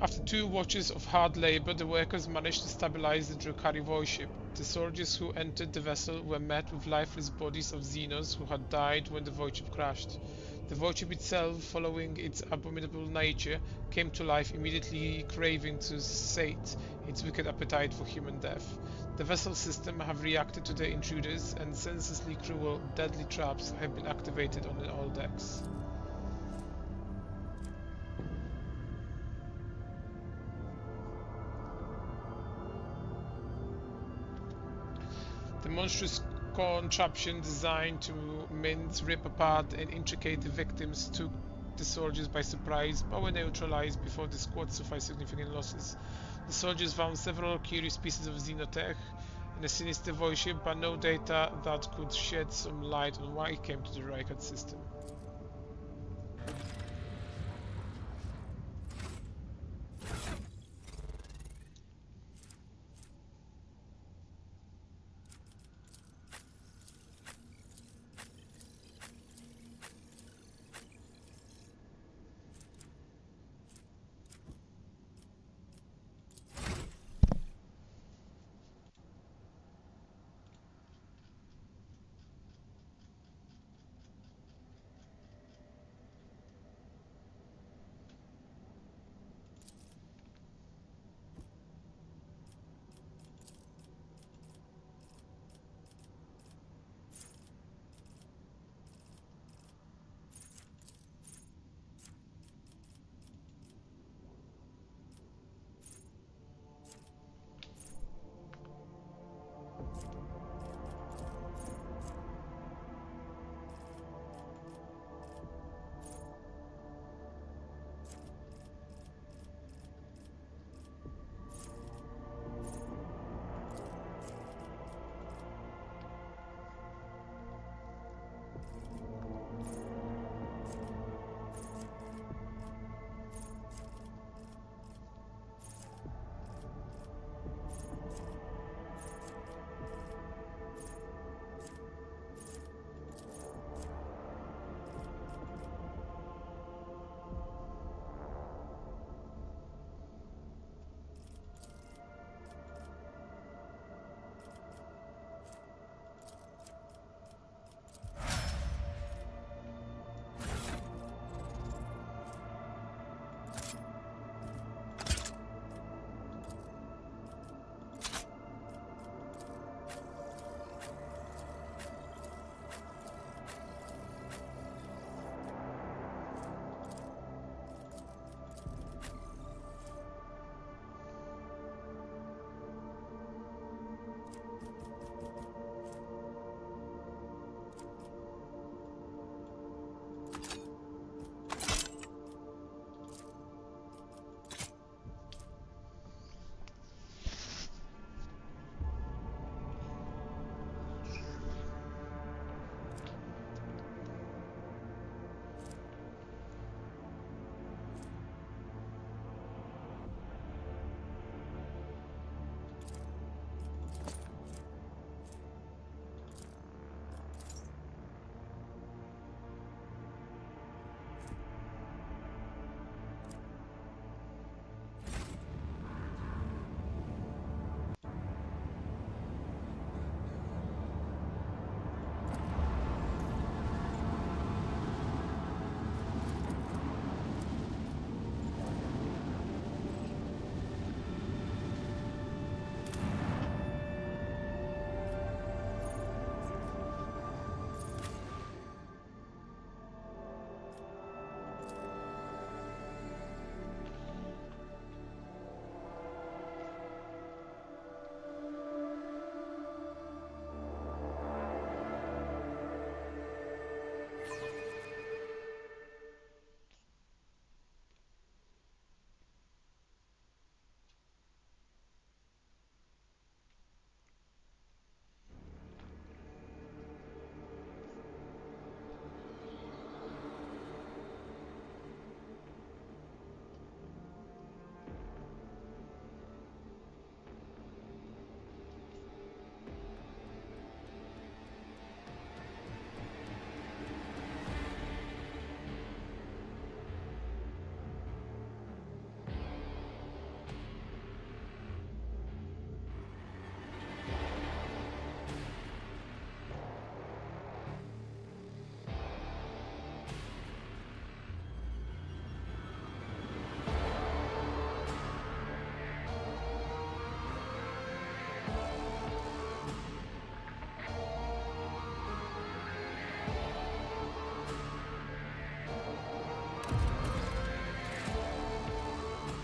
After 2 watches of hard labor, the workers managed to stabilize the Drukhari void ship. The soldiers who entered the vessel were met with lifeless bodies of Xenos who had died when the void ship crashed. The void ship itself, following its abominable nature, came to life, immediately craving to sate its wicked appetite for human death. The vessel system have reacted to the intruders, and senselessly cruel, deadly traps have been activated on all decks. The monstrous contraption designed to mince, rip apart, and intricate the victims took the soldiers by surprise, but were neutralized before the squad suffered significant losses. The soldiers found several curious pieces of xenotech in the sinister void ship, but no data that could shed some light on why it came to the Rykard system.